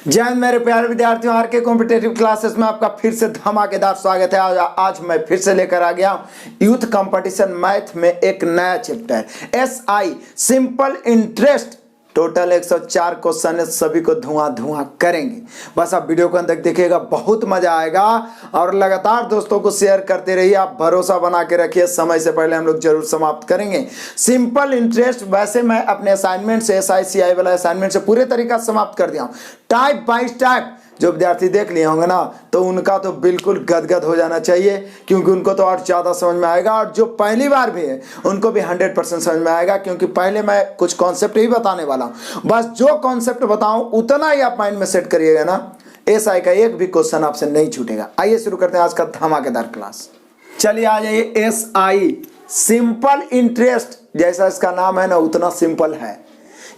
जय हिंद मेरे प्यारे विद्यार्थियों, आर के कॉम्पिटेटिव क्लासेस में आपका फिर से धमाकेदार स्वागत है। आज मैं फिर से लेकर आ गया यूथ कंपटीशन मैथ में एक नया chapter SI simple interest. Total 104 question है, सभी को धुआं करेंगे। बस आप वीडियो को अंत तक देखिएगा, बहुत मजा आएगा और लगातार दोस्तों को शेयर करते रहिए। आप भरोसा बना के रखिए, समय से पहले हम लोग जरूर समाप्त करेंगे सिंपल इंटरेस्ट। वैसे मैं अपने असाइनमेंट से SI वाला असाइनमेंट से पूरे तरीका समाप्त कर दिया हूँ। टाइप बाई टाइप जो विद्यार्थी देख लिए होंगे ना, तो उनका तो बिल्कुल गदगद हो जाना चाहिए, क्योंकि उनको तो और ज़्यादा समझ में आएगा। और जो पहली बार भी है उनको भी 100% समझ में आएगा, क्योंकि पहले मैं कुछ कॉन्सेप्ट ही बताने वाला हूँ। बस जो कॉन्सेप्ट बताऊँ उतना ही आप माइंड में सेट करिएगा ना, SI का एक भी क्वेश्चन आपसे नहीं छूटेगा। आइए शुरू करते हैं आज का धमाकेदार क्लास। चलिए आ जाइए। SI सिंपल इंटरेस्ट, जैसा इसका नाम है ना उतना सिंपल है।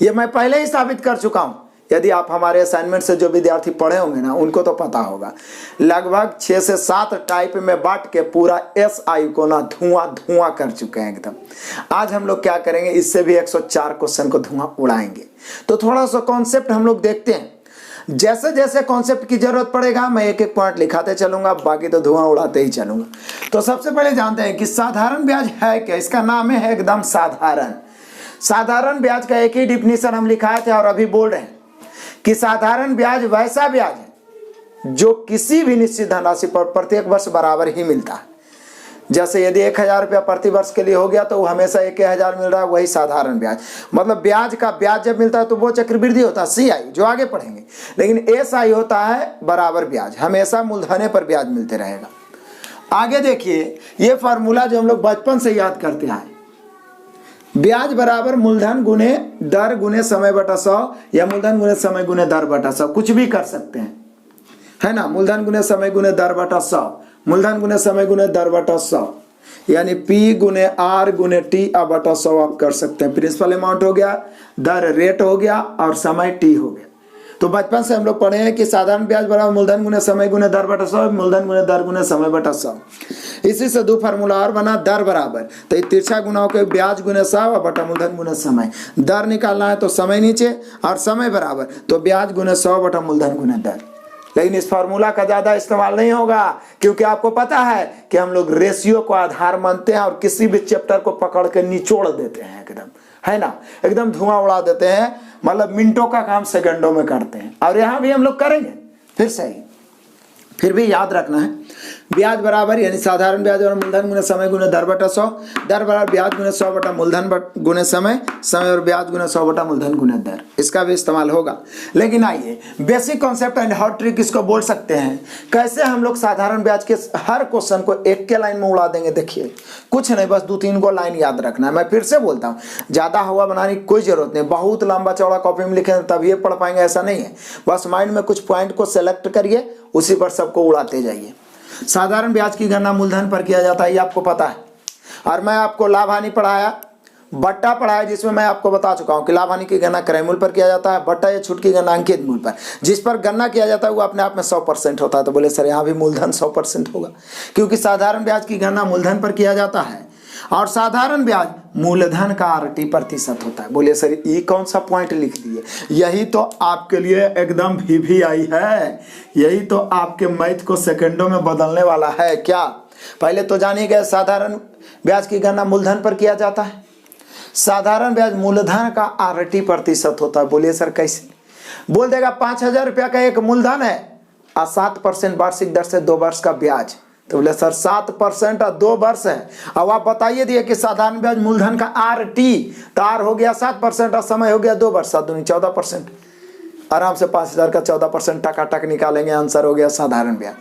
ये मैं पहले ही साबित कर चुका हूँ। यदि आप हमारे असाइनमेंट से जो विद्यार्थी पढ़े होंगे ना, उनको तो पता होगा। लगभग 6 से 7 टाइप में बांट के पूरा SI को ना धुआं कर चुके हैं एकदम। आज हम लोग क्या करेंगे, इससे भी 104 क्वेश्चन को धुआं उड़ाएंगे। तो थोड़ा सा कॉन्सेप्ट हम लोग देखते हैं। जैसे जैसे कॉन्सेप्ट की जरूरत पड़ेगा मैं एक एक पॉइंट लिखाते चलूंगा, बाकी तो धुआं उड़ाते ही चलूंगा। तो सबसे पहले जानते हैं कि साधारण ब्याज है क्या। इसका नाम है एकदम साधारण। साधारण ब्याज का एक ही डिफिनीशन हम लिखाए थे और अभी बोल रहे हैं कि साधारण ब्याज वैसा ब्याज है जो किसी भी निश्चित धनराशि पर प्रत्येक वर्ष बराबर ही मिलता है। जैसे यदि 1000 रुपया प्रति वर्ष के लिए हो गया तो वो हमेशा 1000 मिल रहा है, वही साधारण ब्याज। मतलब ब्याज का ब्याज जब मिलता है तो वो चक्रवृद्धि होता है, CI जो आगे पढ़ेंगे। लेकिन SI होता है बराबर ब्याज, हमेशा मूलधन पर ब्याज मिलते रहेगा। आगे देखिए, ये फॉर्मूला जो हम लोग बचपन से याद करते आए, ब्याज बराबर मूलधन गुने दर गुने समय बटा 100, या मूलधन गुने समय गुने दर बटा 100, कुछ भी कर सकते हैं, है ना। मूलधन गुने समय गुने दर बटा 100, मूलधन गुने समय गुने दर बटा 100, यानी P गुने R गुने T बटा 100 आप कर सकते हैं। प्रिंसिपल अमाउंट हो गया, दर रेट हो गया और समय T हो गया। तो बचपन से हम लोग पढ़े हैं कि साधारण ब्याज बराबर मूलधन गुने समय गुने दर बटा 100, मूलधन गुने दर गुने समय बटा 100। इसी से दो फार्मूला और बना, दर बराबर, तो तिरछा गुना होकर ब्याज गुने 100 बटा मूलधन गुने समय। दर निकालना है तो समय नीचे और समय बराबर तो ब्याज गुने 100 बटा मूलधन गुने दर। लेकिन इस फार्मूला का ज्यादा इस्तेमाल नहीं होगा, क्योंकि आपको पता है कि हम लोग रेशियो को आधार मानते हैं और किसी भी चैप्टर को पकड़ के निचोड़ देते हैं एकदम, है ना, एकदम धुआं उड़ा देते हैं। मतलब मिनटों का काम सेकंडों में करते हैं, और यहाँ भी हम लोग करेंगे फिर से ही। फिर भी याद रखना है, ब्याज बराबर यानी साधारण ब्याज और मूलधन गुने समय गुने दर बटा 100, दर बराबर ब्याज गुने 100 बटा मूलधन गुने समय, समय और ब्याज गुने 100 बटा मूलधन गुने दर। इसका भी इस्तेमाल होगा। लेकिन आइए, basic concept and hot trick इसको बोल सकते हैं। कैसे हम लोग साधारण ब्याज के हर क्वेश्चन को एक के लाइन में उड़ा देंगे। देखिए, कुछ नहीं, बस 2-3 को लाइन याद रखना है। मैं फिर से बोलता हूँ, ज्यादा हवा बनाने की कोई जरूरत नहीं। बहुत लंबा चौड़ा कॉपी में लिखे तब ये पढ़ पाएंगे ऐसा नहीं है। बस माइंड में कुछ पॉइंट को सेलेक्ट करिए, उसी पर सबको उड़ाते जाइए। साधारण ब्याज की गणना मूलधन पर किया जाता है, ये आपको पता है। और मैं आपको लाभ हानि पढ़ाया, बट्टा पढ़ाया, जिसमें मैं आपको बता चुका हूं कि लाभ हानि की गणना क्रय मूल्य पर किया जाता है, बट्टा या छूट की गणना अंकित मूल्य पर। जिस पर गणना किया जाता है वो अपने आप में 100% होता है। तो बोले सर यहाँ भी मूलधन 100% होगा, क्योंकि साधारण ब्याज की गणना मूलधन पर किया जाता है और साधारण ब्याज मूलधन का 80% होता है। बोले सर ये कौन सा पॉइंट लिख दिए। यही तो आपके लिए एकदम VVI है, यही तो आपके मैथ को सेकंडों में बदलने वाला है। क्या पहले तो जानिए गए, साधारण ब्याज की गणना मूलधन पर किया जाता है। साधारण ब्याज मूलधन का 80% होता है। बोलिए सर कैसे। बोल देगा 5000 रुपया का एक मूलधन है और 7% वार्षिक दर से 2 वर्ष का ब्याज। तो बोले सर 7% और 2 वर्ष है। अब आप बताइए दिए कि साधारण ब्याज मूलधन का RT, तो R हो गया 7% और समय हो गया 2 वर्ष, 7 दूनी 14%। आराम से 5000 का 14% टकाटक निकालेंगे, आंसर हो गया साधारण ब्याज।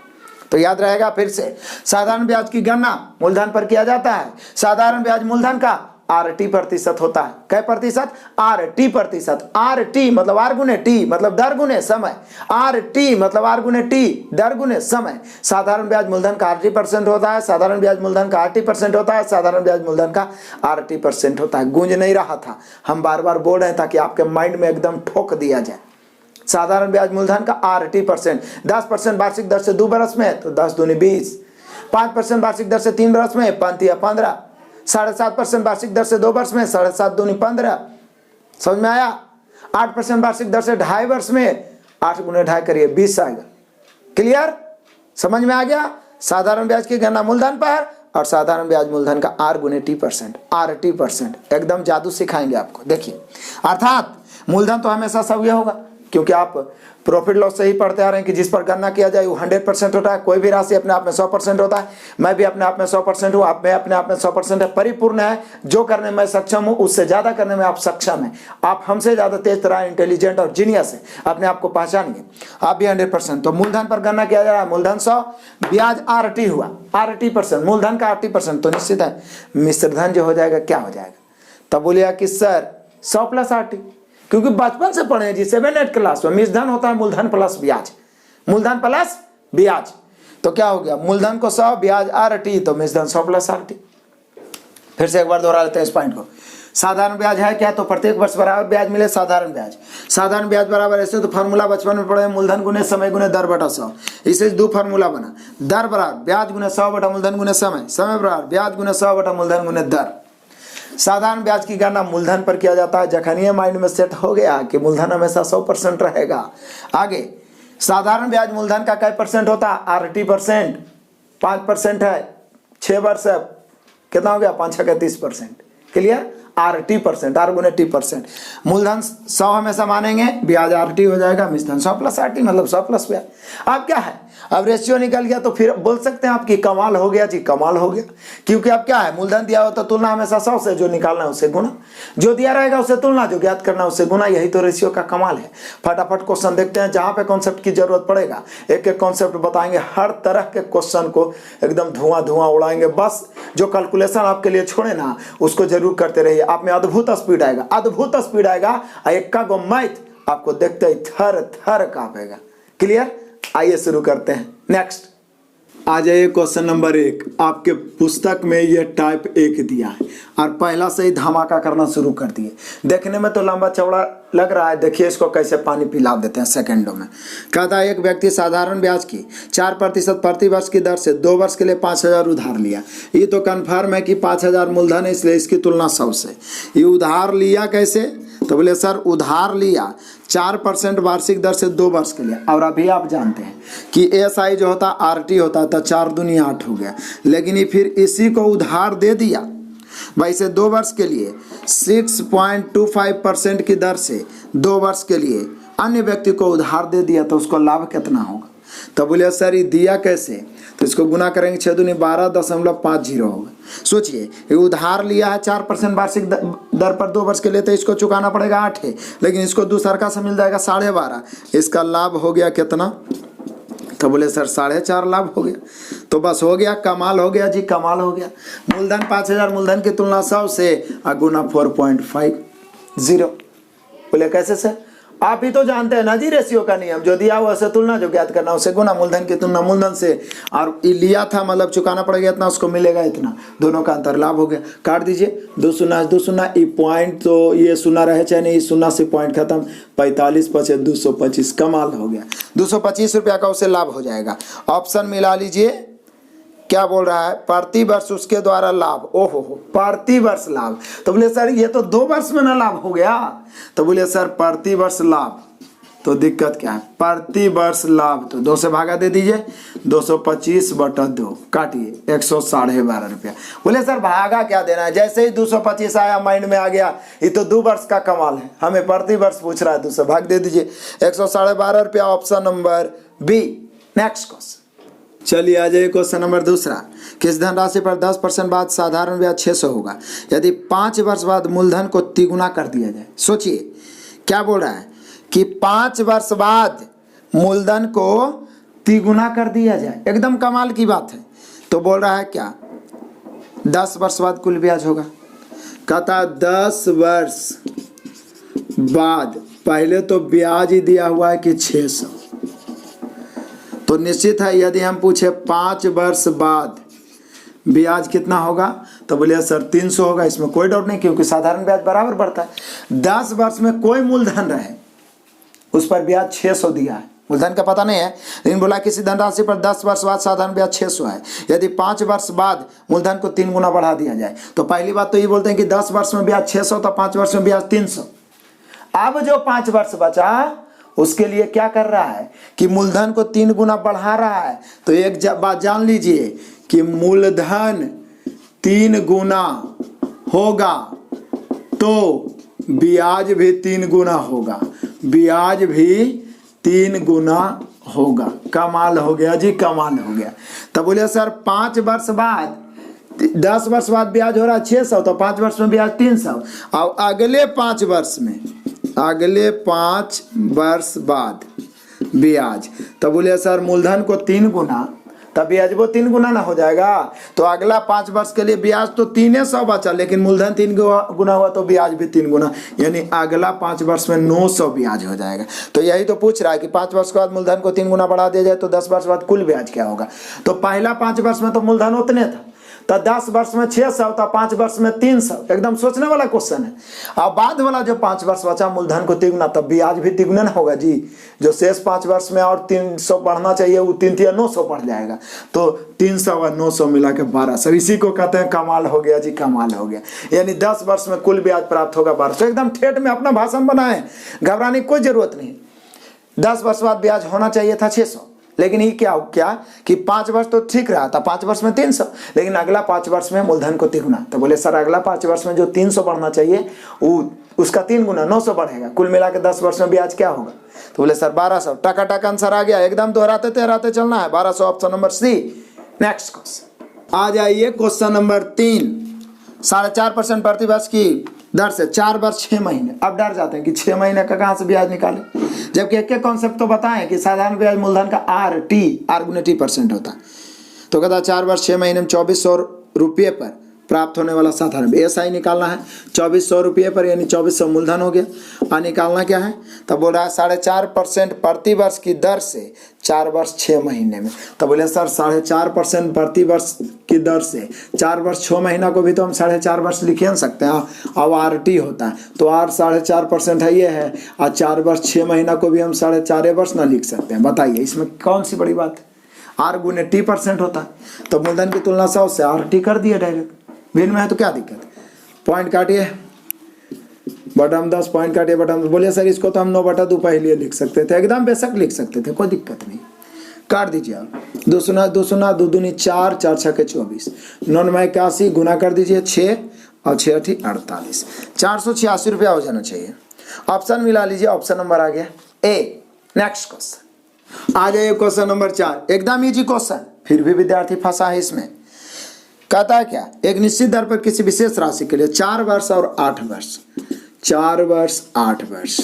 तो याद रहेगा फिर से, साधारण ब्याज की गणना मूलधन पर किया जाता है। साधारण ब्याज मूलधन का RT% होता है। कै प्रतिशत? RT%। RT मतलब R गुने T मतलब दर गुने समय, RT मतलब R गुने T दर गुने समय। साधारण ब्याज मूलधन का RT% होता है, साधारण ब्याज मूलधन का RT% होता है, साधारण ब्याज मूलधन का RT% होता है। गूंज नहीं रहा था, हम बार बार बोल रहे हैं ताकि आपके माइंड में एकदम ठोक दिया जाए। साधारण ब्याज मूलधन का RT%, 10% वार्षिक दर से 2 बरस में तो 10 दूनी 20, 5% वार्षिक दर से 3 बरस में 5 या 15, 7.5% वार्षिक दर से 2 वर्ष में 7.5 दूनी 15। समझ में आया। 8% वार्षिक दर से 2.5 वर्ष में 8 गुने 2.5 करिए 20 आएगा। क्लियर, समझ में आ गया। साधारण ब्याज की गणना मूलधन पर और साधारण ब्याज मूलधन का R गुने T%, RT%, एकदम जादू सिखाएंगे आपको। देखिए, अर्थात मूलधन तो हमेशा सव्य होगा, क्योंकि आप प्रॉफिट लॉस से ही पढ़ते आ रहे हैं कि जिस पर गणना किया जाए वो 100% होता है। कोई भी राशि अपने आप में 100% होता है। मैं भी अपने आप में 100% हूँ, आप में अपने आप में 100% है, परिपूर्ण है। जो करने में सक्षम हूँ उससे ज्यादा करने में आप सक्षम हैं। आप हमसे ज्यादा तेज तरह इंटेलिजेंट और जीनियस है, अपने आप को पहचानिए। आप भी 100%। तो मूलधन पर गणना किया जा रहा है, मूलधन 100, ब्याज RT हुआ, RT%, मूलधन का RT%, तो निश्चित है मिश्रधन जो हो जाएगा क्या हो जाएगा। तब बोलिए कि सर 100 + RT, क्योंकि बचपन से पढ़े जी 7-8 क्लास में मिश्रधन होता है मूलधन प्लस ब्याज, मूलधन प्लस ब्याज। तो क्या हो गया, मूलधन को 100, ब्याज RT, तो मिश्रधन 100 + RT। फिर से एक बार दोहरा लेते हैं इस पॉइंट को। साधारण ब्याज है क्या, तो प्रत्येक वर्ष बराबर ब्याज मिले, साधारण ब्याज। साधारण ब्याज बराबर ऐसे तो फार्मूला बचपन में पढ़े, मूलधन गुने समय गुने दर बटा 100। इसे 2 फार्मूला बना, दर बराबर ब्याज गुने 100 बटा मूलधन गुने समय, समय बराबर ब्याज गुने 100 बटा मूलधन गुने दर। साधारण ब्याज की गणना मूलधन पर किया जाता है। जखन ये माइंड में सेट हो गया कि मूलधन हमेशा 100% रहेगा। आगे साधारण ब्याज मूलधन का कई % होता है, RT%, 5% है, 6 वर्ष है, कितना हो गया 5 × 30%। क्लियर, RT%, R गुने T%। मूलधन 100 हमेशा मानेंगे, ब्याज RT हो जाएगा, मिश्रधन 100 + RT, मतलब 100 + ब्याज। अब क्या है, अब रेशियो निकल गया, तो फिर बोल सकते हैं आपकी कमाल हो गया जी, कमाल हो गया। क्योंकि अब क्या है, मूलधन दिया हो तो तुलना हमेशा 100 से, जो निकालना है उससे गुना, जो दिया रहेगा उससे तुलना, जो ज्ञात करना है उससे गुना। यही तो रेशियो का कमाल है। फटाफट क्वेश्चन देखते हैं, जहां पे कॉन्सेप्ट की जरूरत पड़ेगा एक एक कॉन्सेप्ट बताएंगे। हर तरह के क्वेश्चन को एकदम धुआं उड़ाएंगे। बस जो कैलकुलेशन आपके लिए छोड़े ना, उसको जरूर करते रहिए। आप में अद्भुत स्पीड आएगा, अद्भुत स्पीड आएगा। एक गो मैथ आपको देखते ही थर थर कांपेगा। क्लियर, आइए शुरू करते हैं। नेक्स्ट आ जाइए, क्वेश्चन नंबर 1। आपके पुस्तक में ये टाइप 1 दिया है और पहला से ही धमाका करना शुरू कर दिए। देखने में तो लंबा चौड़ा लग रहा है, देखिए इसको कैसे पानी पिला देते हैं सेकंडों में। कहता है एक व्यक्ति साधारण ब्याज की 4% प्रति वर्ष की दर से 2 वर्ष के लिए 5000 उधार लिया। ये तो कन्फर्म है कि 5000 मूलधन है, इसलिए इसकी तुलना 100 से। ये उधार लिया कैसे, तो बोले सर उधार लिया 4% वार्षिक दर से 2 वर्ष के लिए। और अभी आप जानते हैं कि SI जो होता RT होता था, 4 दूनी 8 हो गया। लेकिन ये फिर इसी को उधार दे दिया भाई से 2 वर्ष के लिए 6.25% की दर से 2 वर्ष के लिए अन्य व्यक्ति को उधार दे दिया, तो उसको लाभ कितना होगा। तो बोले सर ये दिया कैसे, तो इसको गुना करेंगे 6 दूनी 12.50 होगा। सोचिए ये उधार लिया है 4% वार्षिक दर पर 2 वर्ष के लिए, तो इसको चुकाना पड़ेगा 8 है, लेकिन इसको दूसरा से मिल जाएगा 12.5। इसका लाभ हो गया कितना, तो बोले सर 4.5 लाभ हो गया। तो बस हो गया, कमाल हो गया जी, कमाल हो गया। मूलधन 5000, मूलधन की तुलना 100 से गुना 4.50। बोले कैसे सर, आप ही तो जानते हैं ना जी रेशियो का नियम, जो दिया हुआ से तुलना, जो ज्ञात करना उसे गुना, मूलधन की तुलना मूलधन से। और लिया था मतलब चुकाना पड़ेगा इतना, उसको मिलेगा इतना, दोनों का अंतर लाभ हो गया। काट दीजिए, 2 शून्य 2 शून्य, ये पॉइंट तो ये शून्य रहे चाहे नहीं, शून्य से पॉइंट खत्म। 45 × 225, कमाल हो गया। 225 रुपया का उसे लाभ हो जाएगा। ऑप्शन मिला लीजिए, क्या बोल रहा है, प्रति वर्ष उसके द्वारा लाभ। ओहो हो, प्रति वर्ष लाभ। तो बोले सर ये तो 2 वर्ष में ना लाभ हो गया। तो बोले सर प्रति वर्ष लाभ, तो दिक्कत क्या है, प्रति वर्ष लाभ तो 2 से भागा दे दीजिए, 225/2 काटिए 112.5 रुपया। बोले सर भागा क्या देना है, जैसे ही 225 आया माइंड में आ गया ये तो 2 वर्ष का कमाल है, हमें प्रति वर्ष पूछ रहा है, 2 से भाग दे दीजिए 112.5 रुपया। Option number B. Next question, चलिए आ जाइए क्वेश्चन नंबर 2। किस धनराशि पर 10% बाद साधारण ब्याज 600 होगा यदि 5 वर्ष बाद मूलधन को तिगुना कर दिया जाए। सोचिए क्या बोल रहा है कि 5 वर्ष बाद मूलधन को तिगुना कर दिया जाए, एकदम कमाल की बात है। तो बोल रहा है क्या 10 वर्ष बाद कुल ब्याज होगा। कहता 10 वर्ष बाद, पहले तो ब्याज ही दिया हुआ है कि 600, तो निश्चित है यदि हम पूछे 5 वर्ष बाद ब्याज कितना होगा, तो बोलिए सर 300 होगा। इसमें कोई डाउट नहीं, क्योंकि साधारण ब्याज बराबर बढ़ता है। 10 वर्ष में कोई मूलधन रहे उस पर ब्याज 600 दिया है, मूलधन का पता नहीं है, लेकिन बोला किसी धनराशि पर 10 वर्ष बाद साधारण ब्याज 600 है, यदि 5 वर्ष बाद मूलधन को 3 गुना बढ़ा दिया जाए। तो पहली बात तो ये बोलते हैं कि 10 वर्ष में ब्याज 600, तो 5 वर्ष में ब्याज 300। अब जो 5 वर्ष बचा उसके लिए क्या कर रहा है कि मूलधन को 3 गुना बढ़ा रहा है। तो एक बात जान लीजिए कि मूलधन 3 गुना होगा तो ब्याज भी 3 गुना होगा, ब्याज भी 3 गुना होगा। कमाल हो गया जी, कमाल हो गया। तब बोलिए सर 5 वर्ष बाद 10 वर्ष बाद ब्याज हो रहा है 600, तो 5 वर्ष में ब्याज 300। और अगले 5 वर्ष में, अगले 5 वर्ष बाद ब्याज, तब बोलिए सर मूलधन को 3 गुना, तब ब्याज वो 3 गुना ना हो जाएगा। तो अगला 5 वर्ष के लिए ब्याज तो 300 बचा, लेकिन मूलधन 3 गुना हुआ तो ब्याज भी 3 गुना, यानी अगला 5 वर्ष में 900 ब्याज हो जाएगा। तो यही तो पूछ रहा है कि 5 वर्ष के बाद मूलधन को 3 गुना बढ़ा दिया जाए तो 10 वर्ष बाद कुल ब्याज क्या होगा। तो पहला 5 वर्ष में तो मूलधन उतने था, तो 10 वर्ष में 600, तो 5 वर्ष में 300। एकदम सोचने वाला क्वेश्चन है। अब बाद वाला जो 5 वर्ष बचा मूलधन को 3 गुना, तब ब्याज भी 3 गुना होगा जी। जो शेष 5 वर्ष में और 300 बढ़ना चाहिए वो 3 या 900 बढ़ जाएगा। तो 300 और 900 मिला के 1200। इसी को कहते हैं कमाल हो गया जी, कमाल हो गया। यानी 10 वर्ष में कुल ब्याज प्राप्त होगा 1200। एकदम ठेठ में अपना भाषण बनाए, घबराने की कोई जरूरत नहीं। 10 वर्ष बाद ब्याज होना चाहिए था 600, लेकिन ये क्या कि 5 वर्ष तो ठीक रहा था, 5 वर्ष में 300, लेकिन अगला 5 वर्ष में मूलधन को 3 गुना। तो बोले सर अगला 5 वर्ष में जो 300 बढ़ना चाहिए वो उसका 3 गुना 900 बढ़ेगा, कुल मिला के 10 वर्ष में ब्याज क्या होगा। तो बोले सर 1200। टका आंसर आ गया, एकदम दोहराते चलना है। 1200 option number C. Next question आ जाइए, क्वेश्चन नंबर 3। 4.5% प्रतिवर्ष की दर से 4 वर्ष 6 महीने। अब डर जाते हैं कि 6 महीने का कहाँ से ब्याज निकालें, जबकि एक कॉन्सेप्ट तो बताएं कि साधारण ब्याज मूलधन का आर गुने टी% होता है। तो कहता है 4 वर्ष 6 महीने में 2400 रुपये पर प्राप्त होने वाला साधारण एसआई निकालना है। 2400 रुपये पर यानी 2400 मूलधन हो गया। और निकालना क्या है, तब बोल रहा है 4.5% प्रति वर्ष की दर से 4 वर्ष 6 महीने में। तब बोले सर 4.5% प्रति वर्ष की दर से 4 वर्ष 6 महीना को भी तो हम 4.5 वर्ष लिख ही सकते हैं। अब RT होता है तो R 4.5% है, ये है। और 4 वर्ष 6 महीना को भी हम 4.5 वर्ष ना लिख सकते हैं। बताइए इसमें कौन सी बड़ी बात है। R गुने T% होता है, तो मूलधन की तुलना 100 से RT कर दिया डायरेक्ट। भिन्न में है तो क्या दिक्कत, पॉइंट काटिए, बटन 10 पॉइंट काटिए बटन। बोलिए सर इसको तो हम 9/2 पहले लिख सकते थे, एकदम बेशक लिख सकते थे, कोई दिक्कत नहीं। काट दीजिए आप। 2 सुना 2 सुना 2 दूनी 4, 4 6 24, 9 9 81 गुना कर दीजिए 6 और 6 8 48। 486 रुपया हो जाना चाहिए। ऑप्शन मिला लीजिए, ऑप्शन नंबर आ गया ए। नेक्स्ट क्वेश्चन आ जाइए, क्वेश्चन नंबर 4। एकदम इजी क्वेश्चन, फिर भी विद्यार्थी फंसा है इसमें। कहता है क्या, एक निश्चित दर पर किसी विशेष राशि के लिए 4 वर्ष और 8 वर्ष 4 वर्ष 8 वर्ष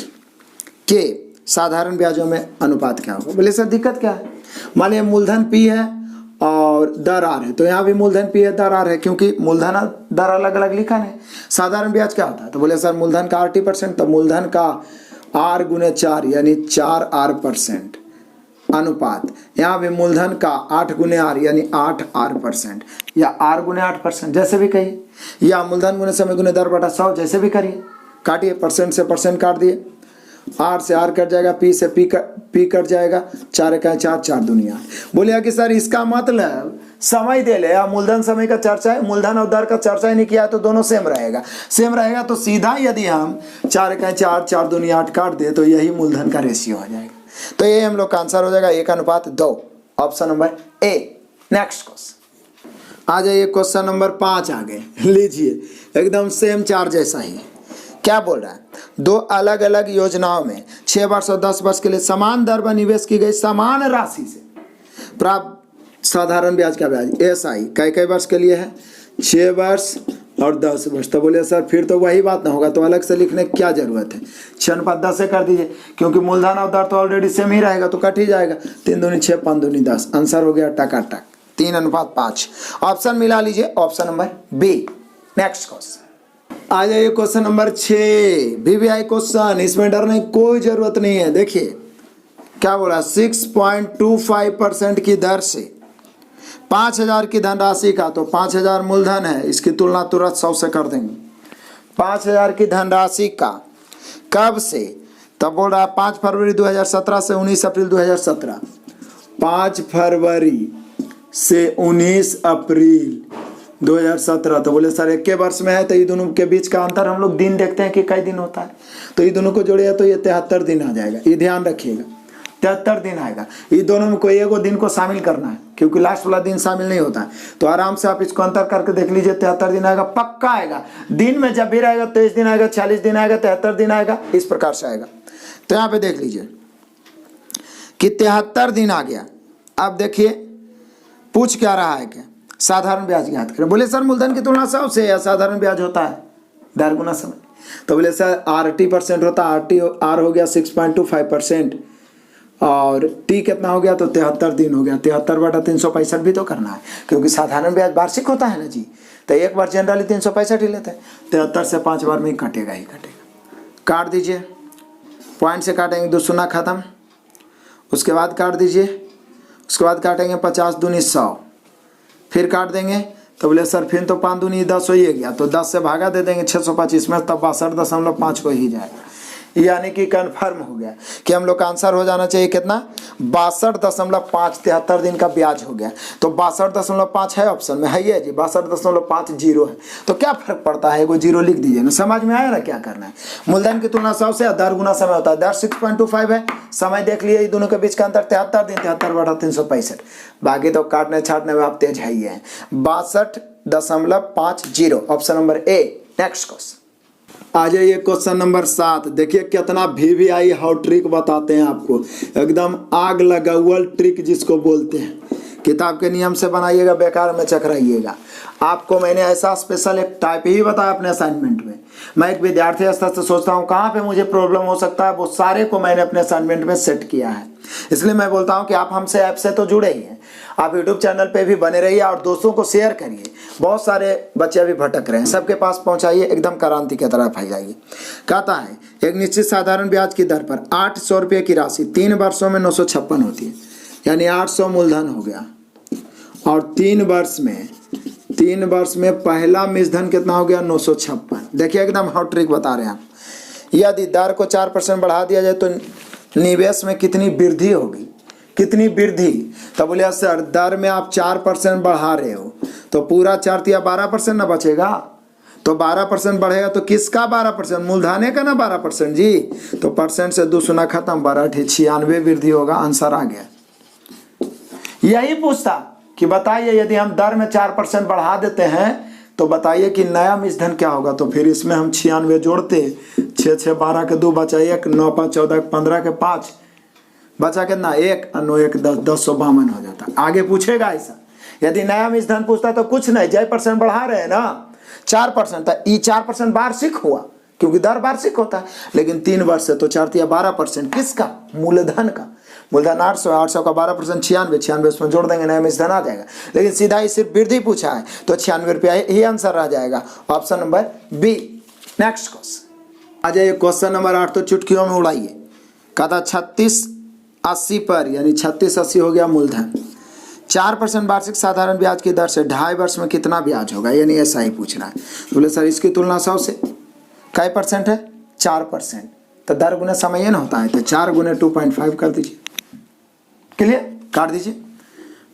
के साधारण ब्याजों में अनुपात क्या होगा। बोले सर दिक्कत क्या है, मान लिया मूलधन P है और दर R है, तो यहाँ भी मूलधन P है दर R है, क्योंकि मूलधन दर अलग अलग लिखा है। साधारण ब्याज क्या होता है, तो बोले सर मूलधन का RT%, तो मूलधन का R गुने 4 यानी 4R% अनुपात। यहाँ भी मूलधन का 8 गुने R यानी 8R%, या R गुने 8% जैसे भी कहिए, या मूलधन गुने समय गुने दर बटा 100 जैसे भी करिए। काटिए, परसेंट से परसेंट काट दिए, R से R कट जाएगा, P से P कट जाएगा, 4 1 4 4 दुनिया। बोलिए कि सर इसका मतलब समय दे ले, मूलधन समय का चर्चा है, मूलधन और दर का चर्चा ही नहीं किया तो दोनों सेम रहेगा। सेम रहेगा तो सीधा यदि हम 4 1 4 4 दुनिया 8 काट दे तो यही मूलधन का रेशियो हो जाएगा। तो ये हम लोग का आंसर हो जाएगा 1:2, option number A. Next question आ जाइए, क्वेश्चन नंबर 5 आ गए। लीजिए एकदम सेम 4 जैसा ही। क्या बोल रहा है, 2 अलग अलग योजनाओं में 6 वर्ष और 10 वर्ष के लिए समान दर पर निवेश की गई समान राशि से प्राप्त साधारण ब्याज का ब्याज एसआई कई वर्ष के लिए है, 6 वर्ष और 10 वर्ष। तो बोले सर फिर तो वही बात ना होगा, तो अलग से लिखने की क्या जरूरत है। 6:10 से कर दीजिए, क्योंकि मूलधन और दर तो ऑलरेडी सेम ही रहेगा, तो कट ही जाएगा। 3 दूनी 6 5 दूनी 10, आंसर हो गया टकाटक 3:5। ऑप्शन मिला लीजिए, option number B. Next question आ जाइए, क्वेश्चन नंबर 6 VVI क्वेश्चन। इसमें डरने की कोई जरूरत नहीं है। देखिए क्या बोला, 6.25% की दर से 5000 की धनराशि का, तो 5000 मूलधन है, इसकी तुलना तुरंत 100 से कर देंगे। 5000 की धनराशि का कब से, तब बोल रहा है 5 फरवरी 2017 से 19 अप्रैल 2017। 5 फरवरी से 19 अप्रैल 2017। तो बोले सर एक के वर्ष में है तो ये दोनों के बीच का अंतर हम लोग दिन देखते हैं कि कई दिन होता है, तो ये दोनों को जोड़िए तो ये 73 दिन आ जाएगा। ये ध्यान रखिएगा 73 दिन आएगा। ये दोनों में कोई एक दिन को शामिल करना है क्योंकि लास्ट वाला दिन शामिल नहीं होता है। तो आराम से आप इसको अंतर करके देख लीजिए, 73 दिन आएगा, पक्का आएगा। दिन में जब भी रहेगा 23 दिन आएगा, 40 दिन आएगा, 73 दिन आएगा, इस प्रकार से आएगा। तो यहाँ पे देख लीजिए कि 73 दिन आ गया। अब देखिए पूछ क्या रहा है, क्या साधारण ब्याज ज्ञात करें। बोले सर मूलधन की तुलना 100 से साधारण ब्याज होता है दर गुना समय। तो बोले सर RT% होता है, R हो गया 6.25% और T कितना हो गया, तो 73 दिन हो गया। 73/365 भी तो करना है क्योंकि साधारण ब्याज वार्षिक होता है ना जी। तो एक बार जनरली 365 ही लेते हैं, 73 से 5 बार में ही कटेगा ही कटेगा। काट दीजिए, पॉइंट से काटेंगे 2 शून्य खत्म, उसके बाद काट दीजिए, उसके बाद काटेंगे 50 दूनी 100, फिर काट देंगे। तो बोले सर फिर तो 5 दूनी 10 हो ही गया, तो 10 से भागा दे देंगे 625 में, तब 62.5 को ही जाएगा। यानी कि कन्फर्म हो गया कि हम लोग का आंसर हो जाना चाहिए कितना, 62.5। 73 दिन का ब्याज हो गया, तो 62.5 है ऑप्शन में, है ये जी 62.50 है। तो क्या फर्क पड़ता है, वो जीरो लिख दीजिए ना। समझ में आया ना क्या करना है। मूलधन की तुलना 100 से दर गुना समय होता है। दर 6.25 है, समय देख लिए दोनों के बीच का अंतर 73 दिन, 73/365। बाकी तो काटने छाटने में आप तेज है ही है। 62.50 option number A. Next question आ जाइए, क्वेश्चन नंबर 7। देखिए कितना VVI हाउ ट्रिक बताते हैं आपको, एकदम आग लगा हुआ ट्रिक जिसको बोलते हैं। किताब के नियम से बनाइएगा, बेकार में चकराइएगा। आपको मैंने ऐसा स्पेशल एक टाइप ही बताया अपने असाइनमेंट में। मैं एक विद्यार्थी स्तर से सोचता हूँ कहाँ पे मुझे प्रॉब्लम हो सकता है, वो सारे को मैंने अपने असाइनमेंट में सेट किया है। इसलिए मैं बोलता हूँ कि आप हमसे ऐप से तो जुड़े ही हैं, आप यूट्यूब चैनल पे भी बने रहिए और दोस्तों को शेयर करिए। बहुत सारे बच्चे अभी भटक रहे हैं, सबके पास पहुँचाइए, एकदम क्रांति की तरह फैलाइए। कहता है एक निश्चित साधारण ब्याज की दर पर 800 रुपये की राशि 3 वर्षों में 956 होती है, यानी 800 मूलधन हो गया। और 3 वर्ष में पहला मिश्रधन कितना हो गया, 956। देखिए एकदम हॉट ट्रिक बता रहे हैं आप। यदि दर को 4% बढ़ा दिया जाए तो निवेश में कितनी वृद्धि होगी, कितनी वृद्धि। तो बोले सर दर में आप 4% बढ़ा रहे हो तो पूरा 4 या 12% ना बचेगा, तो 12% बढ़ेगा तो किसका 12%, मूलधने का ना 12% जी। तो परसेंट से 2 शून्य खत्म, 12 96 वृद्धि होगा। आंसर आ गया। यही पूछता कि बताइए यदि हम दर में 4% बढ़ा देते हैं तो बताइए कि नया मिश्रधन क्या होगा। तो फिर इसमें हम 96 जोड़ते, 6 6 12 के 2 बचा 1, 9 5 14 15 के 5 बचा कितना 1, 9 1 10, 1052 हो जाता। आगे पूछेगा ऐसा, यदि नया मिश्रधन पूछता तो कुछ नहीं, जय परसेंट बढ़ा रहे हैं ना 4%, तो ये 4% वार्षिक हुआ क्योंकि दर वार्षिक होता है। लेकिन 3 वर्ष से तो 4 या 12%, किसका, मूलधन का। मूलधन 800 का 12% 96 उसमें जोड़ देंगे, नया मिश्रधन आ जाएगा। लेकिन सीधा ही सिर्फ वृद्धि पूछा है तो 96 रुपया ही आंसर रह जाएगा, option number B. Next question आ जाइए, क्वेश्चन नंबर 8 तो चुटकियों में उड़ाइए। कहता 3680 पर, यानी 3680 हो गया मूलधन, 4% वार्षिक साधारण ब्याज की दर से 2.5 वर्ष में कितना ब्याज होगा, यानी ऐसा ही पूछना है। बोले सर इसकी तुलना 100 से कै % है, 4%, तो दर गुने समय न होता है, तो 4 गुने 2.5 कर दीजिए। क्लियर, काट दीजिए।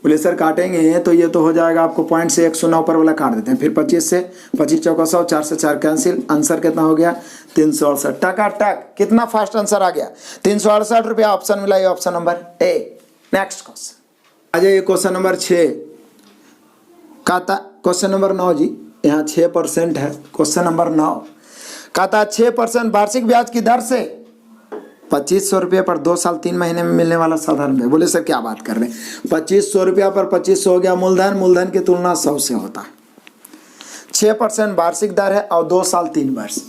बोले सर काटेंगे तो ये तो हो जाएगा आपको पॉइंट से 109 पर वाला काट देते हैं, फिर 25 से 25 चौका 100, 4 से 4 कैंसिल, आंसर कितना हो गया 368। टका टक, कितना फास्ट आंसर आ गया, 368 रुपया ऑप्शन मिला, ये option number A. Next question आ जाइए, क्वेश्चन नंबर 6। कहता क्वेश्चन नंबर 9 जी, यहाँ 6% है। क्वेश्चन नंबर 9 कहता 6% वार्षिक ब्याज की दर से 2500 रुपये पर 2 साल 3 महीने में मिलने वाला साधारण ब्याज। बोले सर क्या बात कर रहे हैं, 2500 रुपया पर 2500 हो गया मूलधन, मूलधन की तुलना 100 से होता है। 6% वार्षिक दर है और 2 साल 3 वर्ष,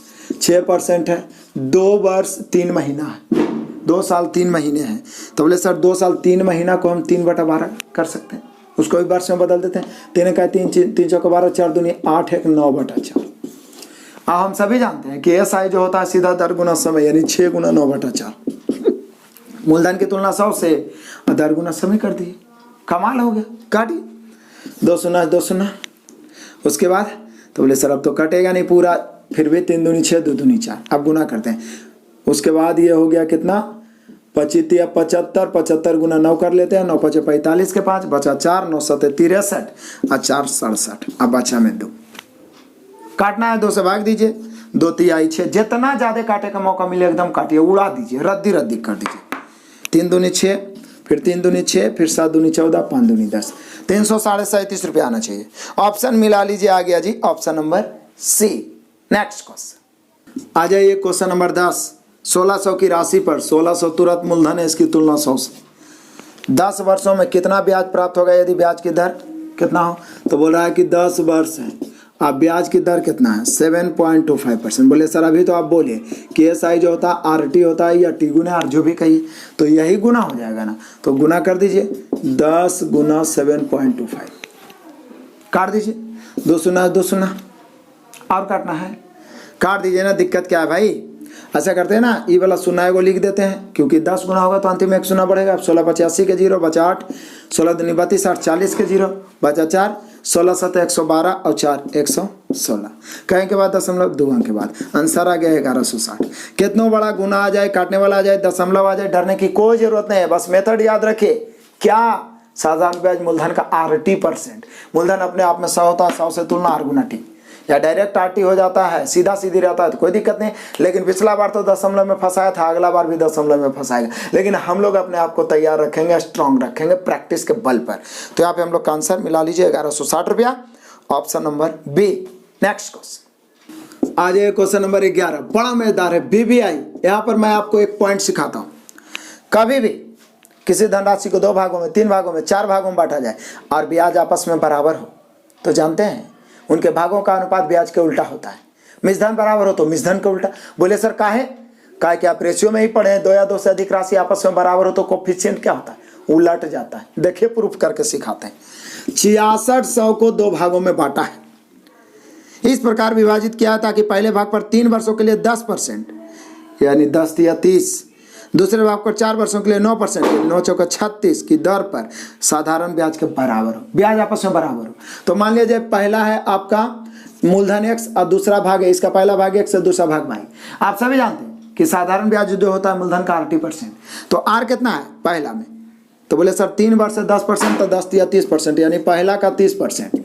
6% है, 2 वर्ष 3 महीना है, 2 साल 3 महीने हैं। तो बोले सर 2 साल 3 महीना को हम 3/12 कर सकते हैं, उसको भी वर्ष में बदल देते हैं। 3 का 3 3 चौका 12, 4 दूनी 8 1 9/4। हम सभी जानते हैं कि SI जो होता है सीधा दर गुना समय, यानी 6 गुना 9/4। मूलधन की तुलना 100 से दर गुना समय कर दिए, कमाल हो गया। काटिए 2 शून्य 2 शून्य, उसके बाद तो बोले सर अब तो कटेगा नहीं पूरा, फिर भी 3 दूनी 6 2 दूनी 4, अब गुना करते हैं। उसके बाद ये हो गया कितना 25 75, 75 गुना 9 कर लेते हैं, 9 5 45 के 5 बचा 4, 9 7 63 और 4 67। अब बचा में 2 काटना है, 2 से भाग दीजिए, 2 तिहाई 6। जितना ज्यादा काटे का मौका मिले एकदम काटिए, उड़ा दीजिए, रद्दी रद्दी कर दीजिए। 3 दूनी 6, फिर 3 दूनी 6, फिर 7 दूनी 14, 5 दूनी 10, 337 रुपये आना चाहिए। ऑप्शन मिला लीजिए, आ गया जी option number C. Next question आ जाइए, क्वेश्चन नंबर 10। 1600 की राशि पर 1600 तुरंत मूलधन है, इसकी तुलना 100 से। 10 वर्षों में कितना ब्याज प्राप्त होगा यदि ब्याज की दर कितना हो? तो बोल रहा है कि 10 वर्ष है, अब ब्याज की दर कितना है? 7.25%। बोले सर अभी तो आप बोलिए कि एसआई जो होता है RT होता है या T गुना R, जो भी कहिए, तो यही गुना हो जाएगा ना, तो गुना कर दीजिए, 10 गुना 7.25 काट दीजिए, 2 शून्य 2 शून्य और काटना है, काट दीजिए ना। दिक्कत क्या है भाई, ऐसा करते हैं ना, ये वाला शून्य को लिख देते हैं, क्योंकि 10 गुना होगा तो अंतिम में 1 शून्य बढ़ेगा। 16 85 के 0 बचा 8, 16 दूनी 32 8 40 के 0 बचा 4, 16 7 112 और 4 116। कहें के बाद दशमलव, 2 अंक के बाद आंसर आ गया 1160। कितना बड़ा गुना आ जाए, काटने वाला आ जाए, दशमलव आ जाए, डरने की कोई जरूरत नहीं है। बस मेथड याद रखिए, क्या? साधारण ब्याज मूलधन का RT%। मूलधन अपने आप में 100 होता है, 100 से तुलना R गुना T, या डायरेक्ट RT हो जाता है, सीधा सीधी रहता है तो कोई दिक्कत नहीं। लेकिन पिछला बार तो दशमलव में फंसाया था, अगला बार भी दशमलव में फंसाएगा, लेकिन हम लोग अपने आप को तैयार रखेंगे, स्ट्रॉन्ग रखेंगे प्रैक्टिस के बल पर। तो यहाँ पे हम लोग का आंसर मिला लीजिए 1160 रुपया, option number B. Next question आ जाइए, क्वेश्चन नंबर 11, बड़ा मजेदार है, BBI। यहाँ पर मैं आपको एक पॉइंट सिखाता हूँ। कभी भी किसी धनराशि को 2 भागों में, 3 भागों में, 4 भागों में बांटा जाए और ब्याज आपस में बराबर हो, तो जानते हैं उनके भागों का अनुपात ब्याज के उल्टा होता है। मिश्रधन बराबर हो तो मिश्रधन के उल्टा। बोले सर काहे कि आप रेशियो में ही पढ़े हैं, 2 या 2 से अधिक राशि आपस में बराबर हो तो कोफिशिएंट क्या होता है? उलट जाता है। देखिए प्रूफ करके सिखाते हैं। 6600 को 2 भागों में बांटा है, इस प्रकार विभाजित किया ताकि पहले भाग पर 3 वर्षों के लिए 10% यानी 10 या 30, दूसरे भाग पर 4 वर्षों के लिए 9% 9 चौका 36 की दर पर साधारण ब्याज के बराबर हो, ब्याज आपस में बराबर हो। तो मान लीजिए पहला है आपका मूलधन x और दूसरा भाग है, इसका पहला भाग x और दूसरा भाग y। आप सभी जानते हैं कि साधारण ब्याज जो होता है मूलधन का RT%। तो R कितना है पहला में? तो बोले सर 3 वर्ष से 10% तो 10 या 30%, यानी पहला का 30%।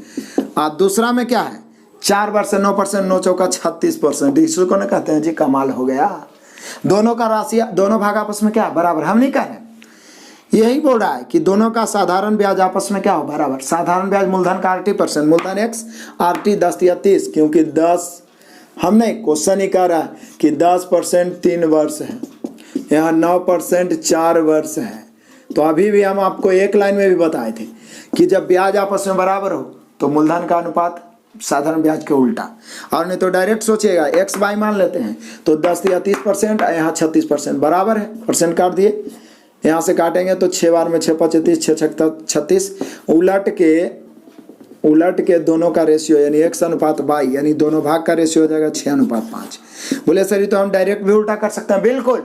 और दूसरा में क्या है? 4 वर्ष से 9%, 9 चौका 36%। इसको को ना कहते हैं जी कमाल हो गया। दोनों का राशि, दोनों भाग आपस में क्या बराबर? हम नहीं कह रहे, यही बोल रहा है कि दोनों का साधारण ब्याज आपस में क्या हो? बराबर। साधारण ब्याज मूलधन का RT%, मूलधन x RT 10 या 30, क्योंकि 10 हमने क्वेश्चन ही कह रहा है कि 10% 3 वर्ष है, यहाँ 9% 4 वर्ष है। तो अभी भी हम आपको एक लाइन में भी बताए थे कि जब ब्याज आपस में बराबर हो तो मूलधन का अनुपात साधारण ब्याज के उल्टा। और नहीं तो डायरेक्ट सोचिएगा x y मान लेते हैं तो 10 या 30%, यहाँ 36% बराबर है, परसेंट काट दिए, यहाँ से काटेंगे तो 6 बार में 6 35 6 36, उलट के दोनों का रेशियो यानी x अनुपात y, यानी दोनों भाग का रेशियो हो जाएगा 6:5। बोले सर ये तो हम डायरेक्ट भी उल्टा कर सकते हैं। बिल्कुल,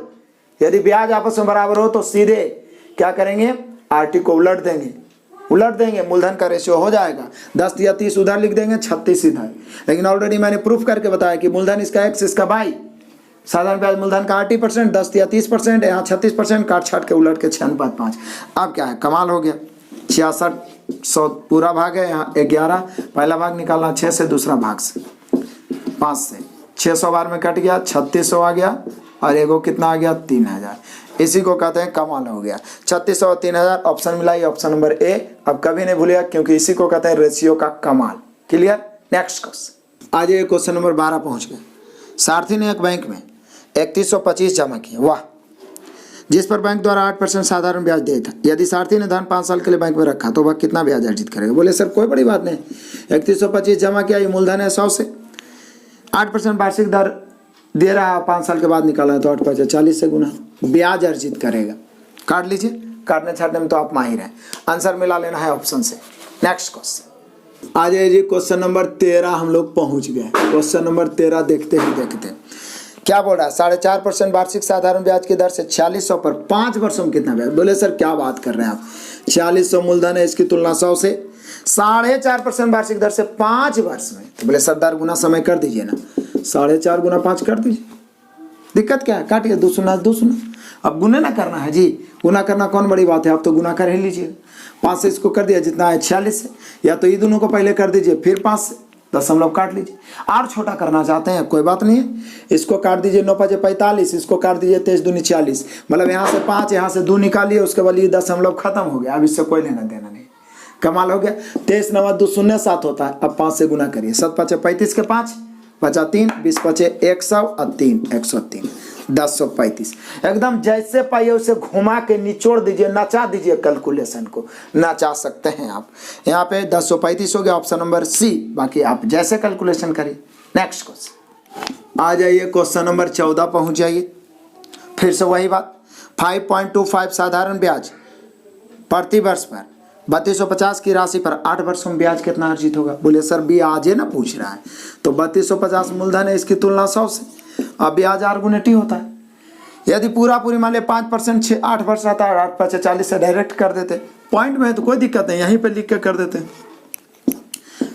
यदि ब्याज आपस में बराबर हो तो सीधे क्या करेंगे? RT को उलट देंगे, मूलधन का रेशियो हो जाएगा 10 या 30 उधर लिख देंगे, 36 इधर। लेकिन ऑलरेडी मैंने प्रूफ करके बताया कि मूलधन इसका x इसका y, साधारण ब्याज मूलधन का RT%, 10 या 30%, यहाँ 36%, काट छाट के उलट के 6:5। अब क्या है? कमाल हो गया। 6600 पूरा भाग है, यहाँ 11, पहला भाग निकालना 6 से, दूसरा भाग से 5 से, 600 बार में कट गया, 3600 आ गया, और एगो कितना आ गया? 3000। इसी को कहते हैं कमाल हो गया। 3600 और 3000 ऑप्शन मिला, ये ऑप्शन नंबर ए। अब कभी नहीं भूलिएगा क्योंकि इसी को कहते हैं रेशियो का कमाल। क्लियर? नेक्स्ट क्वेश्चन आज ये क्वेश्चन नंबर 12 पहुंच गए। सारथी ने एक बैंक में 3125 जमा किया, वाह, जिस पर बैंक द्वारा 8% साधारण ब्याज दिया था। यदि सारथी ने धन 5 साल के लिए बैंक में रखा तो वह कितना ब्याज अर्जित करेगा? बोले सर कोई बड़ी बात नहीं, 3125 जमा किया, ये मूलधन है 100 से, 8% वार्षिक दर दे रहा है, 5 साल के बाद निकाला है तो 8 5 40 से गुना ब्याज अर्जित करेगा। काट लीजिए, काटने छाटने में तो आप माहिर हैं। आंसर मिला लेना है ऑप्शन से। नेक्स्ट क्वेश्चन आ जाइए जी, क्वेश्चन नंबर 13 हम लोग पहुंच गए। क्वेश्चन नंबर 13 देखते ही देखते क्या बोल रहा है? 4.5% वार्षिक साधारण ब्याज की दर से 4600 पर 5 वर्षों में कितना ब्याज? बोले सर क्या बात कर रहे हैं आप, 4600 मूलधन है, इसकी तुलना 100 से, 4.5% वार्षिक दर से 5 वर्ष में। तो बोले सर दर गुना समय कर दीजिए ना, 4.5 गुना 5 कर दीजिए, दिक्कत क्या है, काटिए, 2 शून्य 2 शून्य। अब गुना ना करना है जी, गुना करना कौन बड़ी बात है, आप तो गुना कर ही लीजिए। 5 से इसको कर दिया, जितना है 46 है, या तो ये दोनों को पहले कर दीजिए फिर 5 से दशमलव काट लीजिए। और छोटा करना चाहते हैं कोई बात नहीं है, इसको काट दीजिए 9 5 45, इसको काट दीजिए 23 दूनी 40, मतलब यहाँ से 5 यहाँ से 2 निकालिए, उसके बाद ये दशमलव खत्म हो गया, अब इससे कोई लेना देना नहीं। कमाल हो गया। 23 9 2 0 7 होता है, अब 5 से गुना करिए, 7 5 35 के 5 बचा 3, 20 5 100 और 3 103, 1035। एकदम जैसे पाइए उसे घुमा के निचोड़ दीजिए, नचा दीजिए, कैलकुलेशन को नचा सकते हैं आप। यहाँ पे 1035 हो गया, ऑप्शन नंबर सी। बाकी आप जैसे कैलकुलेशन करिए। नेक्स्ट क्वेश्चन आ जाइए, क्वेश्चन नंबर 14 पहुंच जाइए। फिर से वही बात, 5.25 साधारण ब्याज प्रति वर्ष पर 3250 की राशि पर 8 वर्षों में ब्याज कितना अर्जित होगा। बोले सर ब्याज है ना पूछ रहा है, तो 3250 मूलधन है, इसकी तुलना 100 से। अब ब्याज आर गुने टी होता है। यदि पूरी मान ले 5% 8 वर्ष आता है, 8 5 40 से डायरेक्ट कर देते, पॉइंट में है तो कोई दिक्कत नहीं, यहीं पे लिख के कर देते।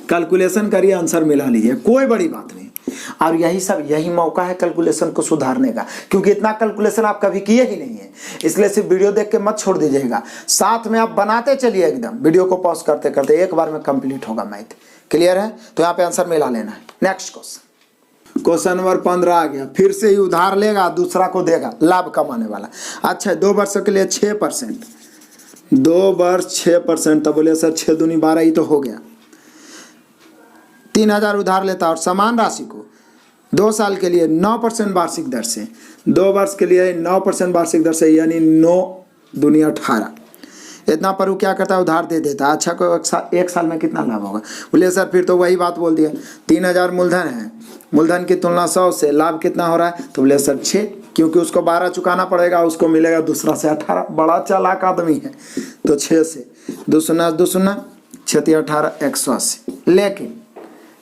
कैलकुलेशन करिए, आंसर मिला लीजिए, कोई बड़ी बात नहीं। और यही मौका है कैलकुलेशन को सुधारने का, क्योंकि इतना कैलकुलेशन आप कभी किए ही नहीं है, इसलिए सिर्फ वीडियो देख के मत छोड़ दीजिएगा, साथ में आप बनाते चलिए, एकदम वीडियो को पॉज करते करते एक बार में कंप्लीट होगा मैथ। क्लियर है, तो यहाँ पे आंसर मिला लेना है। नेक्स्ट क्वेश्चन नंबर 15 आ गया। फिर से ही उधार लेगा, दूसरा को देगा, लाभ कमाने वाला। अच्छा, 2 वर्षों के लिए 6%, 2 वर्ष 6%, तो बोले सर 6 दूनी 12 ही तो हो गया। 3000 उधार लेता और समान राशि को 2 साल के लिए 9% वार्षिक दर से, 2 वर्ष के लिए 9% वार्षिक दर से, यानी 9 दूनी 18, इतना पर वो क्या करता है, उधार दे देता है। अच्छा, को एक साल में कितना लाभ होगा। बोले सर फिर तो वही बात बोल दिया, 3000 मूलधन है, मूलधन की तुलना 100 से, लाभ कितना हो रहा है, तो बोले सर 6, क्योंकि उसको 12 चुकाना पड़ेगा, उसको मिलेगा दूसरा से 18, बड़ा चालाक आदमी है, तो 6 से 2 शून्य 2 शून्य 6 18 180। लेकिन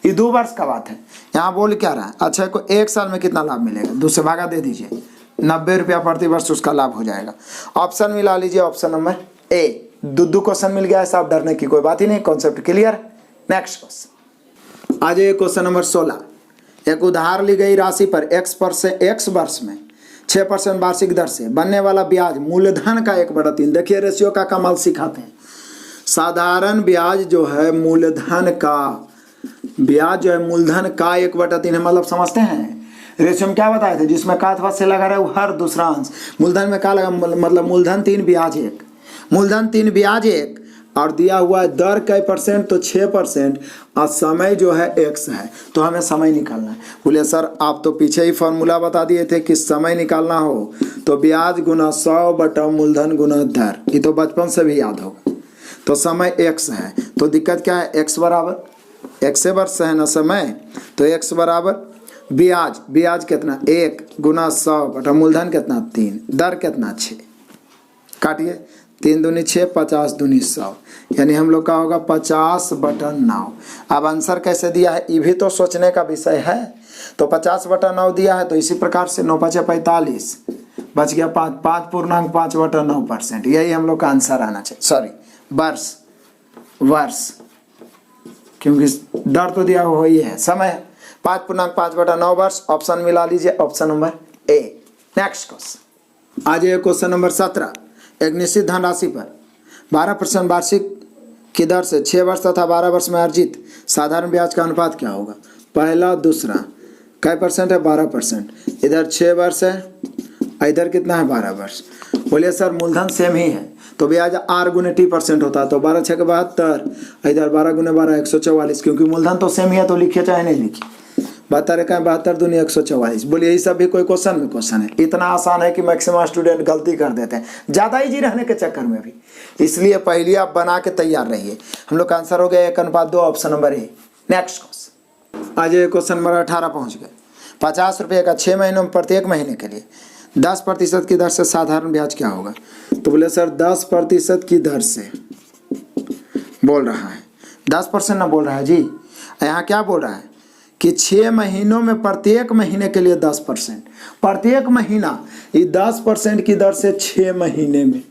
ये 2 वर्ष का बात है, यहाँ बोल क्या रहा है। अच्छा, को 1 साल में कितना लाभ मिलेगा, 2 से भागा दे दीजिए, 90 रुपया प्रति वर्ष उसका लाभ हो जाएगा। ऑप्शन मिला लीजिए, ऑप्शन नंबर ए। 2 क्वेश्चन मिल गया, ऐसा डरने की कोई बात ही नहीं, कॉन्सेप्ट क्लियर। नेक्स्ट क्वेश्चन आ जाइए, क्वेश्चन नंबर 16। एक उधार ली गई राशि पर x वर्ष में 6% वार्षिक दर से बनने वाला ब्याज मूलधन का 1/3। देखिए रेशियो का कमाल सिखाते हैं। साधारण ब्याज जो है मूलधन का, ब्याज जो है मूलधन का 1/3 है, मतलब समझते हैं। रेशियो में क्या बताए थे, जिसमें का अथवा से लगा रहा है वो हर दूसरा अंश। मूलधन में का लगा, मतलब मूलधन 3 ब्याज 1, मूलधन 3 ब्याज 1, और दिया हुआ है दर कई %, तो 6%, और समय जो है x है, तो हमें समय निकालना है। बोले सर आप तो पीछे ही फॉर्मूला बता दिए थे कि समय निकालना हो तो ब्याज गुना 100 बटा मूलधन गुना दर, ये तो बचपन से भी याद होगा। तो समय x है, तो दिक्कत क्या है, x बराबर x से वर्ष है ना समय, तो x बराबर ब्याज, ब्याज कितना 1 गुना 100 बटा मूलधन कितना 3, दर कितना 6, काटिए, 3 दूनी 6, 50 दूनी 100, यानी हम लोग का होगा 50/9। अब आंसर कैसे दिया है, ये भी तो सोचने का विषय है। तो 50/9 दिया है, तो इसी प्रकार से 9 5 45, बच गया 5.5%, यही हम लोग का आंसर आना चाहिए। सॉरी, वर्ष, क्योंकि दर तो दिया हुआ ही है, समय 5.5/9 वर्ष। ऑप्शन मिला लीजिए, option number A. Next question आ जाइए, क्वेश्चन नंबर 17। एक निश्चित धनराशि पर 12% वार्षिक की दर से 6 वर्ष तथा 12 वर्ष में अर्जित साधारण ब्याज का अनुपात क्या होगा। पहला दूसरा कै % है, 12%, इधर 6 वर्ष है, इधर कितना है 12 वर्ष। बोलिए सर मूलधन सेम ही है, तो ब्याज r गुने t% होता है, तो 12 6 72, इधर 12 गुने 12 144, क्योंकि मूलधन तो सेम ही है, तो लिखिए चाहे नहीं लिखिए। 72 का 72 दूनी 144। बोलिए यही सब भी कोई क्वेश्चन में क्वेश्चन है, इतना आसान है कि मैक्सिमम स्टूडेंट गलती कर देते हैं, ज़्यादा इजी रहने के चक्कर में भी, इसलिए पहले आप बना के तैयार रहिए। हम लोग का आंसर हो गया 1:2, option number A. Next question आज क्वेश्चन नंबर 18 पहुँच गए। 50 रुपये का 6 महीनों में प्रत्येक महीने के लिए 10% की दर से साधारण ब्याज क्या होगा। तो बोले सर 10% की दर से बोल रहा है, 10% ना बोल रहा है जी, यहाँ क्या बोल रहा है कि 6 महीनों में प्रत्येक महीने के लिए 10%, प्रत्येक महीना ये 10% की दर से 6 महीने में।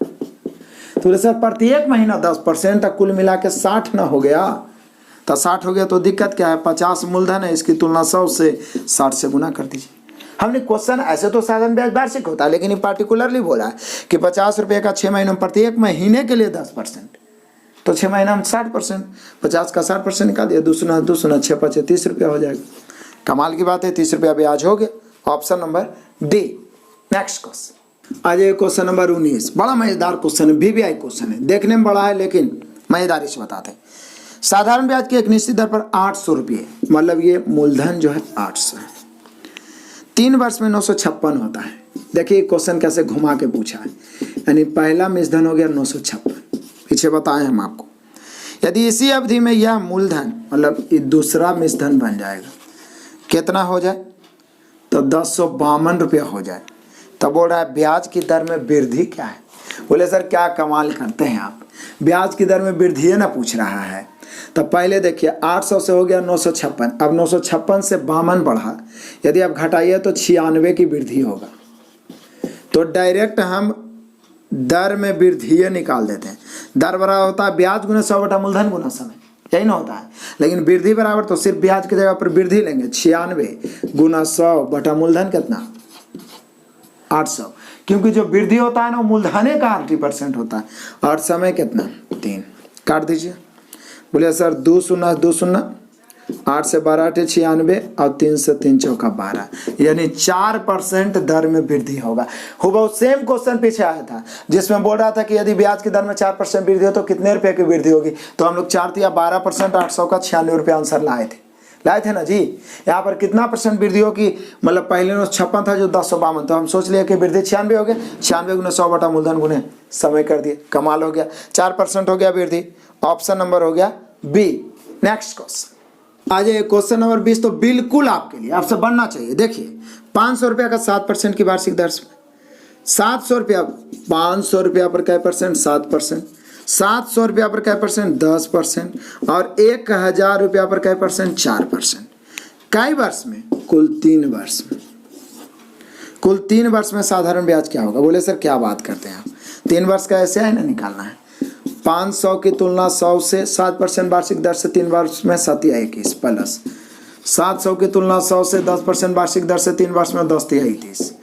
तो बोले सर प्रत्येक महीना 10%, कुल मिला के 60 ना हो गया, तो 60 हो गया तो दिक्कत क्या है, 50 मूलधन है, इसकी तुलना 100 से 60 से गुना कर दीजिए। हमने क्वेश्चन ऐसे तो साधारण ब्याज वार्षिक होता है, लेकिन ये पार्टिकुलरली बोला है कि 50 रुपये का 6 महीनों में प्रत्येक महीने के लिए 10%, तो 6 महीना में 60%, 50 का 60% निकाल दिया, 2 6 5 30 रुपया हो जाएगा। कमाल की बात है, 30 रुपया ब्याज हो गया। Option number D. Next question आ जाए क्वेश्चन नंबर 19। बड़ा मजेदार क्वेश्चन है, VVI क्वेश्चन है, देखने में बड़ा है लेकिन मजेदारी से बताते हैं। साधारण ब्याज की एक निश्चित दर पर 800 रुपये, मतलब ये मूलधन जो है 800 है, 3 वर्ष में 956 होता है। देखिए क्वेश्चन कैसे घुमा के पूछा है, यानी पहला मिश्रधन हो गया 956, पीछे बताए हम आपको। यदि इसी अवधि में यह मूलधन मतलब ये दूसरा मिश्रधन बन जाएगा, कितना हो जाए, तो 1052 रुपया हो जाए। तब बोल रहा है ब्याज की दर में वृद्धि क्या है। बोले सर क्या कमाल करते हैं आप, ब्याज की दर में वृद्धि है ना पूछ रहा है। तो पहले देखिए 800 से हो गया 956, अब 956 से 52 बढ़ा, यदि आप घटाइए तो 96 की वृद्धि होगा। तो डायरेक्ट हम दर में वृद्धि निकाल देते हैं। दर बराबर होता है ब्याज गुना 100 बटा मूलधन गुना समय, यही ना होता है। लेकिन वृद्धि बराबर तो सिर्फ ब्याज की जगह पर वृद्धि लेंगे, 96 गुना 100 बटा मूलधन कितना 800, क्योंकि जो वृद्धि होता है ना वो मूलधन का 80% होता है। और समय कितना 3, काट दीजिए। बोले सर 2 शून्य 2 शून्य, 8 से 12 8 96 और 3 से 3 चौका 12, यानी 4% दर में वृद्धि होगा। हुबहू सेम क्वेश्चन पीछे आया था जिसमें बोल रहा था कि यदि ब्याज की दर में 4% वृद्धि हो तो कितने रुपए की वृद्धि होगी। तो हम लोग 4 या 12%, 800 का 96 रुपया आंसर लाए थे ना जी। यहाँ पर कितना परसेंट वृद्धि होगी, मतलब पहले 956 था जो 1052, तो हम सोच लिया कि वृद्धि 96 हो गया, 96 गुना 100 बटा मूलधन गुने समय कर दिए, कमाल हो गया, 4% हो गया वृद्धि। ऑप्शन नंबर हो गया बी। नेक्स्ट क्वेश्चन आ जाए क्वेश्चन नंबर 20, तो बिल्कुल आपके लिए आपसे बनना चाहिए। देखिए 500 रुपया का 7% की वार्षिक दर से 700 रुपया, 500 रुपया पर क्या परसेंट 7%, 700 रुपया पर क्या परसेंट 10%, और 1000 रुपया पर क्या परसेंट 4%। कई वर्ष में, कुल 3 वर्ष में। कुल 3 वर्ष में साधारण ब्याज क्या होगा। बोले सर क्या बात करते हैं आप, 3 वर्ष का ऐसे है ना निकालना है। 500 की तुलना 100 से 7% वार्षिक दर से 3 वर्ष में 7 या 21 प्लस 700 की तुलना 100 से 10% वार्षिक दर से 3 वर्ष में 10 या 30,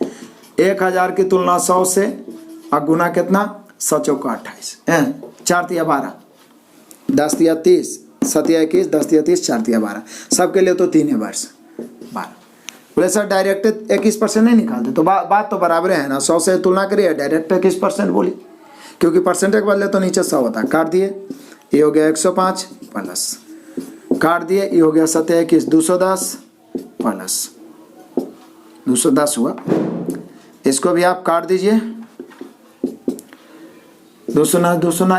1000 की तुलना 100 से और गुना कितना 100 चौका 28, 4 या 12, 10 या 30, 7 या 21, 10 या 30, 4 या 12, सबके लिए तो 3 वर्ष 12। बोले सर डायरेक्ट 21% नहीं निकालते, तो बात तो बराबर है ना, 100 से तुलना करिए डायरेक्ट 21% बोली, क्योंकि परसेंटेज बदले तो नीचे 100 होता है। काट दिए, ये हो गया 105 प्लस, काट दिए ये हो गया 7 21 210 प्लस 210 हुआ, इसको भी आप काट दीजिए, 2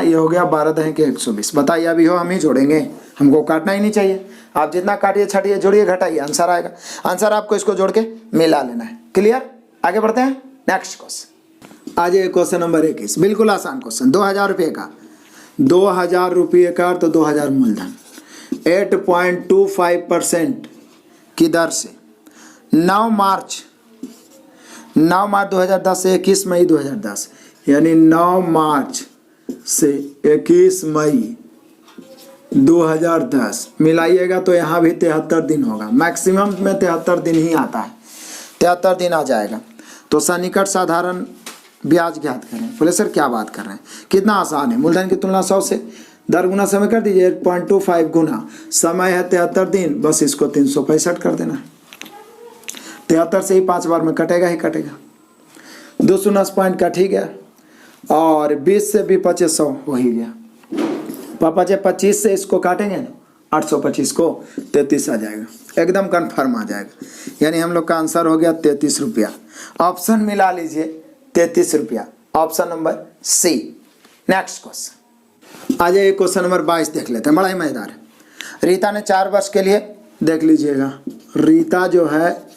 ये हो गया 12 दहें के 120। बताइए अभी हो हम ही जोड़ेंगे, हमको काटना ही नहीं चाहिए। आप जितना काटिए छाटिए जोड़िए घटाइए आंसर आएगा। आंसर आपको इसको जोड़ के मिला लेना है। क्लियर, आगे बढ़ते हैं। नेक्स्ट क्वेश्चन आ जाए क्वेश्चन नंबर 21, बिल्कुल आसान क्वेश्चन। 2000 रुपये का 2000 रुपये का तो 2000 मूलधन 8.25% की दर से 9 मार्च 2010 से 21 मई 2010, यानी 9 मार्च से 21 मई 2010 मिलाइएगा तो यहाँ भी 73 दिन होगा। मैक्सिमम में 73 दिन ही आता है, 73 दिन आ जाएगा। तो सन्निकट साधारण ब्याज ज्ञात करें। बोले सर क्या बात कर रहे हैं, कितना आसान है। मूलधन की तुलना 100 से दर गुना समय कर दीजिए, 8.25 गुना समय है 73 दिन, बस इसको 365 कर देना है। 73 से ही 5 बार में कटेगा ही कटेगा, 2 पॉइंट कट ही गया, और 20 से भी 2500 हो ही गया। पापा जब 25 से इसको काटेंगे ना 825 को 33 आ जाएगा, एकदम कन्फर्म आ जाएगा। यानी हम लोग का आंसर हो गया 33 रुपया। ऑप्शन मिला लीजिए 33 रुपया, option number C. Next question आ जाइए क्वेश्चन नंबर 22 देख लेते हैं, बड़ा ही मजेदार है। रीता ने 4 वर्ष के लिए, देख लीजिएगा रीता जो है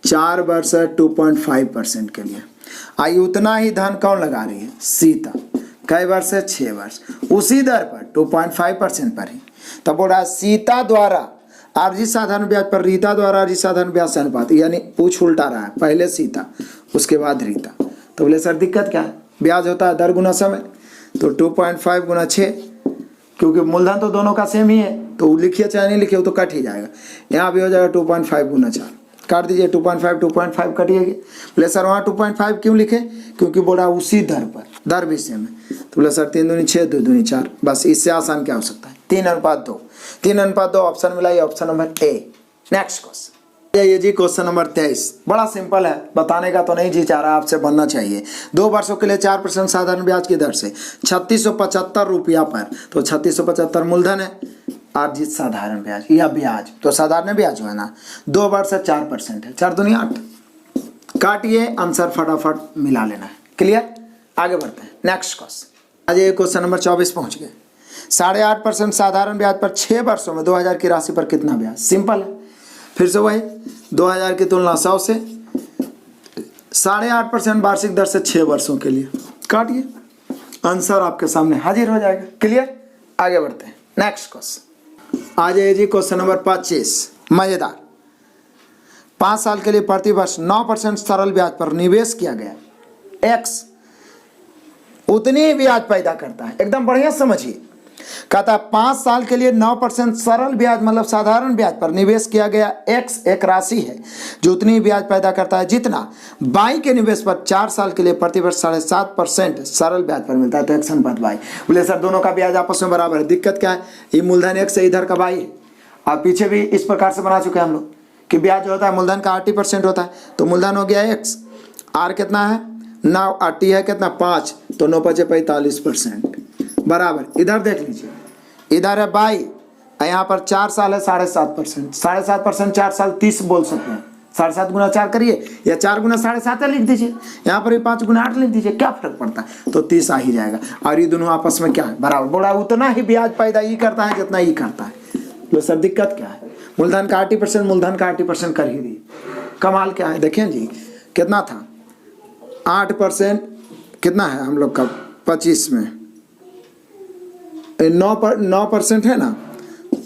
4 वर्ष है 2.5% के लिए। आई उतना ही धन कौन लगा रही है, सीता। कई वर्ष है 6 वर्ष, उसी दर पर 2.5% पर ही। तब बोल रहा है सीता द्वारा अर्जित साधारण ब्याज पर रीता द्वारा अर्जित साधारण ब्याज से अनुपात, यानी पूछ उल्टा रहा है, पहले सीता उसके बाद रीता। तो बोले सर दिक्कत क्या है, ब्याज होता है दर गुना समय, तो 2.5 गुना 6, क्योंकि मूलधन तो दोनों का सेम ही है, तो लिखिए चाहे नहीं लिखिए वो तो कट ही जाएगा। यहाँ भी हो जाएगा 2.5 गुना 4, काट दीजिए 2.5 2.5 कटिएगी। बोले सर वहाँ 2.5 क्यों लिखे, क्योंकि बोला उसी दर पर, दर विषय में। तो बोले सर 3 दूनी 6 2 दूनी 4, बस इससे आसान क्या हो सकता है। 3:2, 3:2 ऑप्शन मिला, ये option number A. Next question ये जी क्वेश्चन नंबर 23, बड़ा सिंपल है, बताने का तो नहीं जी चाह रहा, आपसे बनना चाहिए। 2 वर्षों के लिए 4% साधारण ब्याज की दर से 3675 रुपया पर, तो 3675 मूलधन है और जी साधारण ब्याज या ब्याज तो साधारण ब्याज है ना, 2 वर्ष से 4% है, 4 दूनी 8। काटिए, आंसर फटाफट मिला लेना है। क्लियर, आगे बढ़ते हैं। नेक्स्ट क्वेश्चन, आज ये क्वेश्चन नंबर 24 पहुंच गए। 8.5% साधारण ब्याज पर 6 वर्षों में 2000 की राशि पर कितना ब्याज। सिंपल है, फिर से वही 2000 की तुलना 100 से, 8.5% वार्षिक दर से 6 वर्षों के लिए, काटिए, आंसर आपके सामने हाजिर हो जाएगा। क्लियर, आगे बढ़ते हैं। नेक्स्ट क्वेश्चन आ जाइए जी क्वेश्चन नंबर 25, मजेदार। 5 साल के लिए प्रति वर्ष 9% सरल ब्याज पर निवेश किया गया, एक्स उतनी ही ब्याज पैदा करता है। एकदम बढ़िया समझिए, कहता है 5 साल के लिए 9% सरल ब्याज मतलब साधारण ब्याज पर निवेश किया गया एक्स एक राशि है जो उतनी ही ब्याज पैदा करता है जितना बाई के निवेश पर 4 साल के लिए प्रतिवर्ष 7.5% सरल ब्याज पर मिलता है। तो एक्स अनुपात बाई। बोले सर दोनों का ब्याज आपस में बराबर है, दिक्कत क्या है, ये मूलधन एक्स है, इधर का बाई है। आप पीछे भी इस प्रकार से बना चुके हैं हम लोग कि ब्याज जो होता है मूलधन का 80% होता है, तो मूलधन हो गया एक्स, आर कितना है 9 और टी है कितना 5, तो 9 5 45% बराबर। इधर देख लीजिए, इधर है बाई, यहाँ पर 4 साल है 7.5%, 7.5% 4 साल 30 बोल सकते हैं, 7.5 गुना 4 करिए या 4 गुना 7.5 लिख दीजिए, यहाँ पर भी 5 गुना 8 लिख दीजिए, क्या फर्क पड़ता है, तो 30 आ ही जाएगा। और ये दोनों आपस में क्या है बराबर, बोला उतना ही ब्याज पैदा ही करता है जितना ही करता है। तो सर दिक्कत क्या है, मूलधन का 80% मूलधन का 80% कर ही दिए। कमाल क्या है, देखें जी कितना था 8% कितना है हम लोग का 25 में 9% है ना,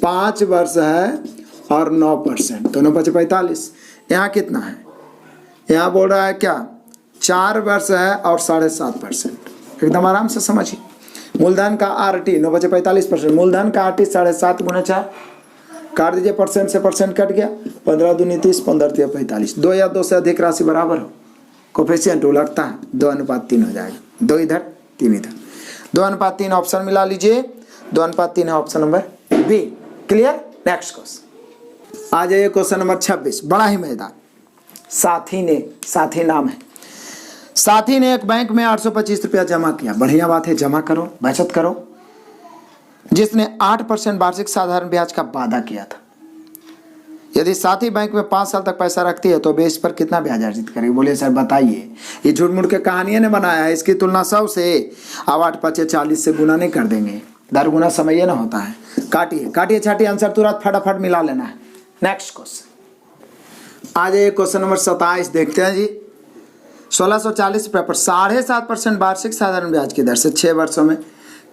5 वर्ष है और 9%, तो 9 5 45। यहाँ कितना है, यहाँ बोल रहा है क्या 4 वर्ष है और 7.5%। एकदम आराम से समझिए, मूलधन का आर टी 9 5 45%, मूलधन का आर टी 7.5 गुना 4, काट दीजिए, परसेंट से परसेंट कट गया, 15 दूनी 30 15 3 45, 2 या 2 से अधिक राशि बराबर हो, कोफिशिएंट उलटता है 2:3 हो जाएगा, 2 इधर 3 इधर, 2:3 ऑप्शन मिला लीजिए, 2:3 है option number B. Clear, next question आ जाइए क्वेश्चन नंबर 26, बड़ा ही मजेदार। साथी नाम है, साथी ने एक बैंक में 825 रुपया जमा किया, बढ़िया बात है, जमा करो बचत करो, जिसने 8% वार्षिक साधारण ब्याज का वादा किया था। यदि साथी बैंक में 5 साल तक पैसा रखती है तो वे इस पर कितना ब्याज अर्जित करेगी। बोले सर बताइए, ये झूठ मूठ के कहानियां ने बनाया है, इसकी तुलना 100 से, अब 8 5 40 से गुना नहीं कर देंगे, दर गुना समय ना होता है। काटिए काटिए छाटिए, आंसर तुरंत फटाफट मिला लेना है। नेक्स्ट क्वेश्चन आ जाइए क्वेश्चन नंबर 27, देखते हैं जी। 1640 रुपये पर 7.5% वार्षिक साधारण ब्याज की दर से 6 वर्षों में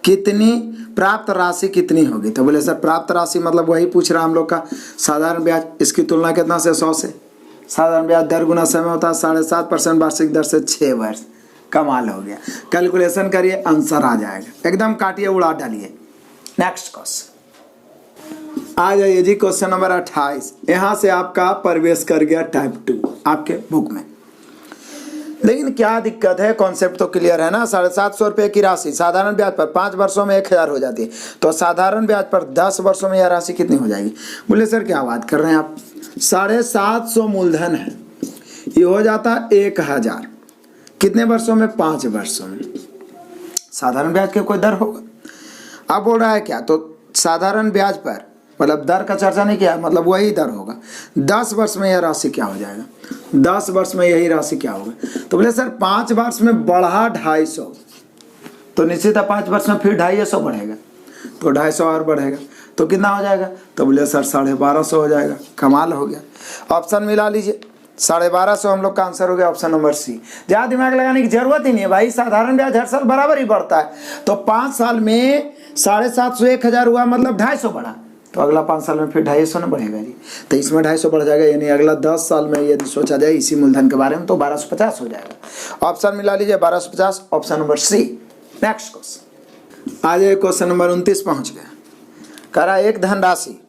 कितनी प्राप्त राशि कितनी होगी। तो बोले सर प्राप्त राशि मतलब वही पूछ रहा हम लोग का साधारण ब्याज, इसकी तुलना कितना से 100 से, साधारण ब्याज दर गुना समय होता है 7.5% वार्षिक दर से 6 वर्ष। कमाल हो गया, कैलकुलेशन करिए आंसर आ जाएगा, एकदम काटिए उड़ा डालिए। नेक्स्ट क्वेश्चन आ जाइए जी क्वेश्चन नंबर 28, यहाँ से आपका प्रवेश कर गया टाइप 2 आपके बुक में। लेकिन क्या दिक्कत है, कॉन्सेप्ट तो क्लियर है ना। 750 रुपये की राशि साधारण ब्याज पर 5 वर्षों में 1000 हो जाती है, तो साधारण ब्याज पर 10 वर्षों में यह राशि कितनी हो जाएगी। बोले सर क्या बात कर रहे हैं आप, 750 मूलधन है, ये हो जाता 1000, कितने वर्षों में 5 वर्षों में, साधारण ब्याज के कोई दर होगा। अब बोल रहा है क्या, तो साधारण ब्याज पर मतलब दर का चर्चा नहीं किया, मतलब वही दर होगा, 10 वर्ष में यह राशि क्या हो जाएगा, 10 वर्ष में यही राशि क्या होगा। तो बोले सर 5 वर्ष में बढ़ा 250, तो निश्चित है 5 वर्ष में फिर 250 बढ़ेगा, तो 250 और बढ़ेगा, तो कितना हो जाएगा। तो बोले सर 1250 हो जाएगा। कमाल हो गया, ऑप्शन मिला लीजिए, 1250 हम लोग का आंसर हो गया ऑप्शन नंबर सी। ज़्यादा दिमाग लगाने की जरूरत ही नहीं है भाई, साधारण ब्याज हर साल बराबर ही बढ़ता है, तो 5 साल में 750 1000 हुआ मतलब 250 बढ़ा, तो अगला 5 साल में फिर 250 ना बढ़ेगा जी, तो इसमें 250 बढ़ जाएगा, यानी अगला 10 साल में यदि सोचा जाए इसी मूलधन के बारे में तो 1250 हो जाएगा। ऑप्शन मिला लीजिए 1250, option number C. Next question आ जाए क्वेश्चन नंबर 29 पहुंच गया। करा एक धनराशि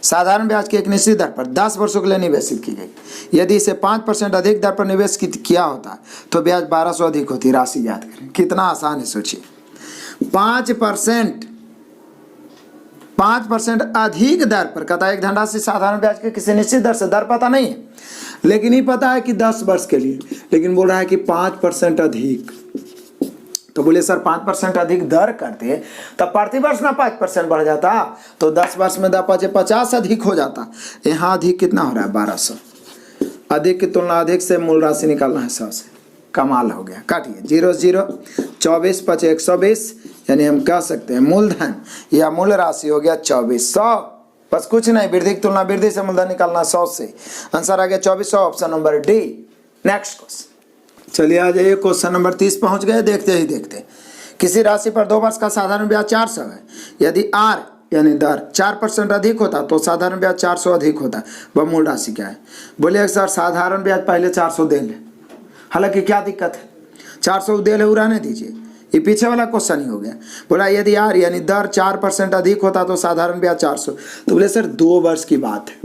साधारण ब्याज की एक निश्चित दर पर 10 वर्षों के लिए निवेशित की गई। यदि इसे 5% अधिक दर पर निवेश किया होता तो ब्याज 1200 अधिक होती। राशि याद करें। कितना आसान है सोचिए। 5% अधिक दर पर, कहता है एक धनराशि साधारण ब्याज के किसी निश्चित दर से, दर पता नहीं है लेकिन ये पता है कि 10 वर्ष के लिए, लेकिन बोल रहा है कि 5% अधिक। तो बोले सर 5% अधिक दर करते तब प्रति वर्ष ना 5% बढ़ जाता, तो 10 वर्ष में 50 अधिक हो जाता। यहाँ अधिक कितना हो रहा है? 1200। अधिक की तुलना अधिक से मूल राशि निकालना है 100 से। कमाल हो गया। काटिए 0 0 24 5 120, यानी हम कह सकते हैं मूलधन या मूल राशि हो गया 2400। बस कुछ नहीं, वृद्धि की तुलना वृद्धि से मूलधन निकालना 100 से। आंसर आ गया 2400, option number D. Next question. चलिए आ जाइए क्वेश्चन नंबर 30 पहुंच गए। देखते ही देखते, किसी राशि पर 2 वर्ष का साधारण ब्याज 400 है। यदि आर यानी दर 4% अधिक होता तो साधारण ब्याज 400 अधिक होता। वह मूल राशि क्या है? बोलिए सर साधारण ब्याज पहले 400 दे ले। हालांकि क्या दिक्कत है, 400 दे ले, उड़ाने दीजिए। ये पीछे वाला क्वेश्चन ही हो गया। बोला यदि आर यानी दर 4% अधिक होता तो साधारण ब्याज 400। तो बोले सर 2 वर्ष की बात है,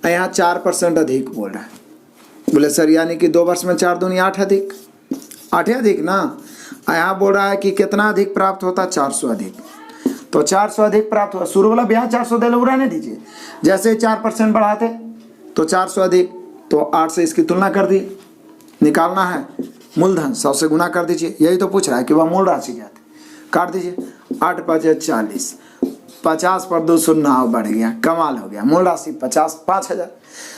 यहाँ 4% अधिक बोल रहा है। बोले सर यानी कि 2 वर्ष में 4 दूनी 8 अधिक, 8 अधिक ना। यहाँ बोल रहा है कि कितना अधिक प्राप्त होता? 400 अधिक। तो 400 अधिक प्राप्त हुआ। शुरू वाला ब्याज 400 दे लो, उड़ाने दीजिए। जैसे 4% बढ़ाते तो 400 अधिक, तो 8 से इसकी तुलना कर दी। निकालना है मूलधन, 100 से गुना कर दीजिए। यही तो पूछ रहा है कि वह मूल राशि क्या थी। काट दीजिए। 8 5 40, 50 पर 2 9 बढ़ गया। कमाल हो गया। मूल राशि 5000।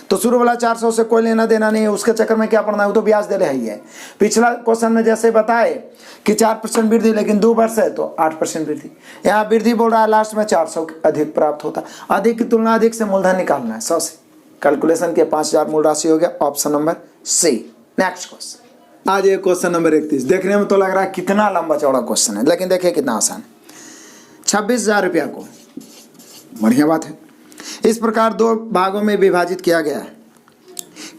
तो शुरू वाला 400 से कोई लेना देना नहीं है, उसके चक्कर में क्या पड़ना है, वो तो ब्याज दे रही है। पिछला क्वेश्चन में जैसे बताए कि 4% वृद्धि, लेकिन 2 वर्ष है तो 8% वृद्धि। यहाँ वृद्धि बोल रहा है लास्ट में 400 अधिक प्राप्त होता। अधिक की तुलना अधिक से मूलधन निकालना है 100 से। कैलकुलेशन किया 5000 मूल राशि हो गया। Option number C. Next question. आज ये क्वेश्चन नंबर 31। देखने में तो लग रहा है कितना लंबा चौड़ा क्वेश्चन है, लेकिन देखिए कितना आसान है। 26,000 रुपया को, बढ़िया बात है, इस प्रकार 2 भागों में विभाजित किया गया है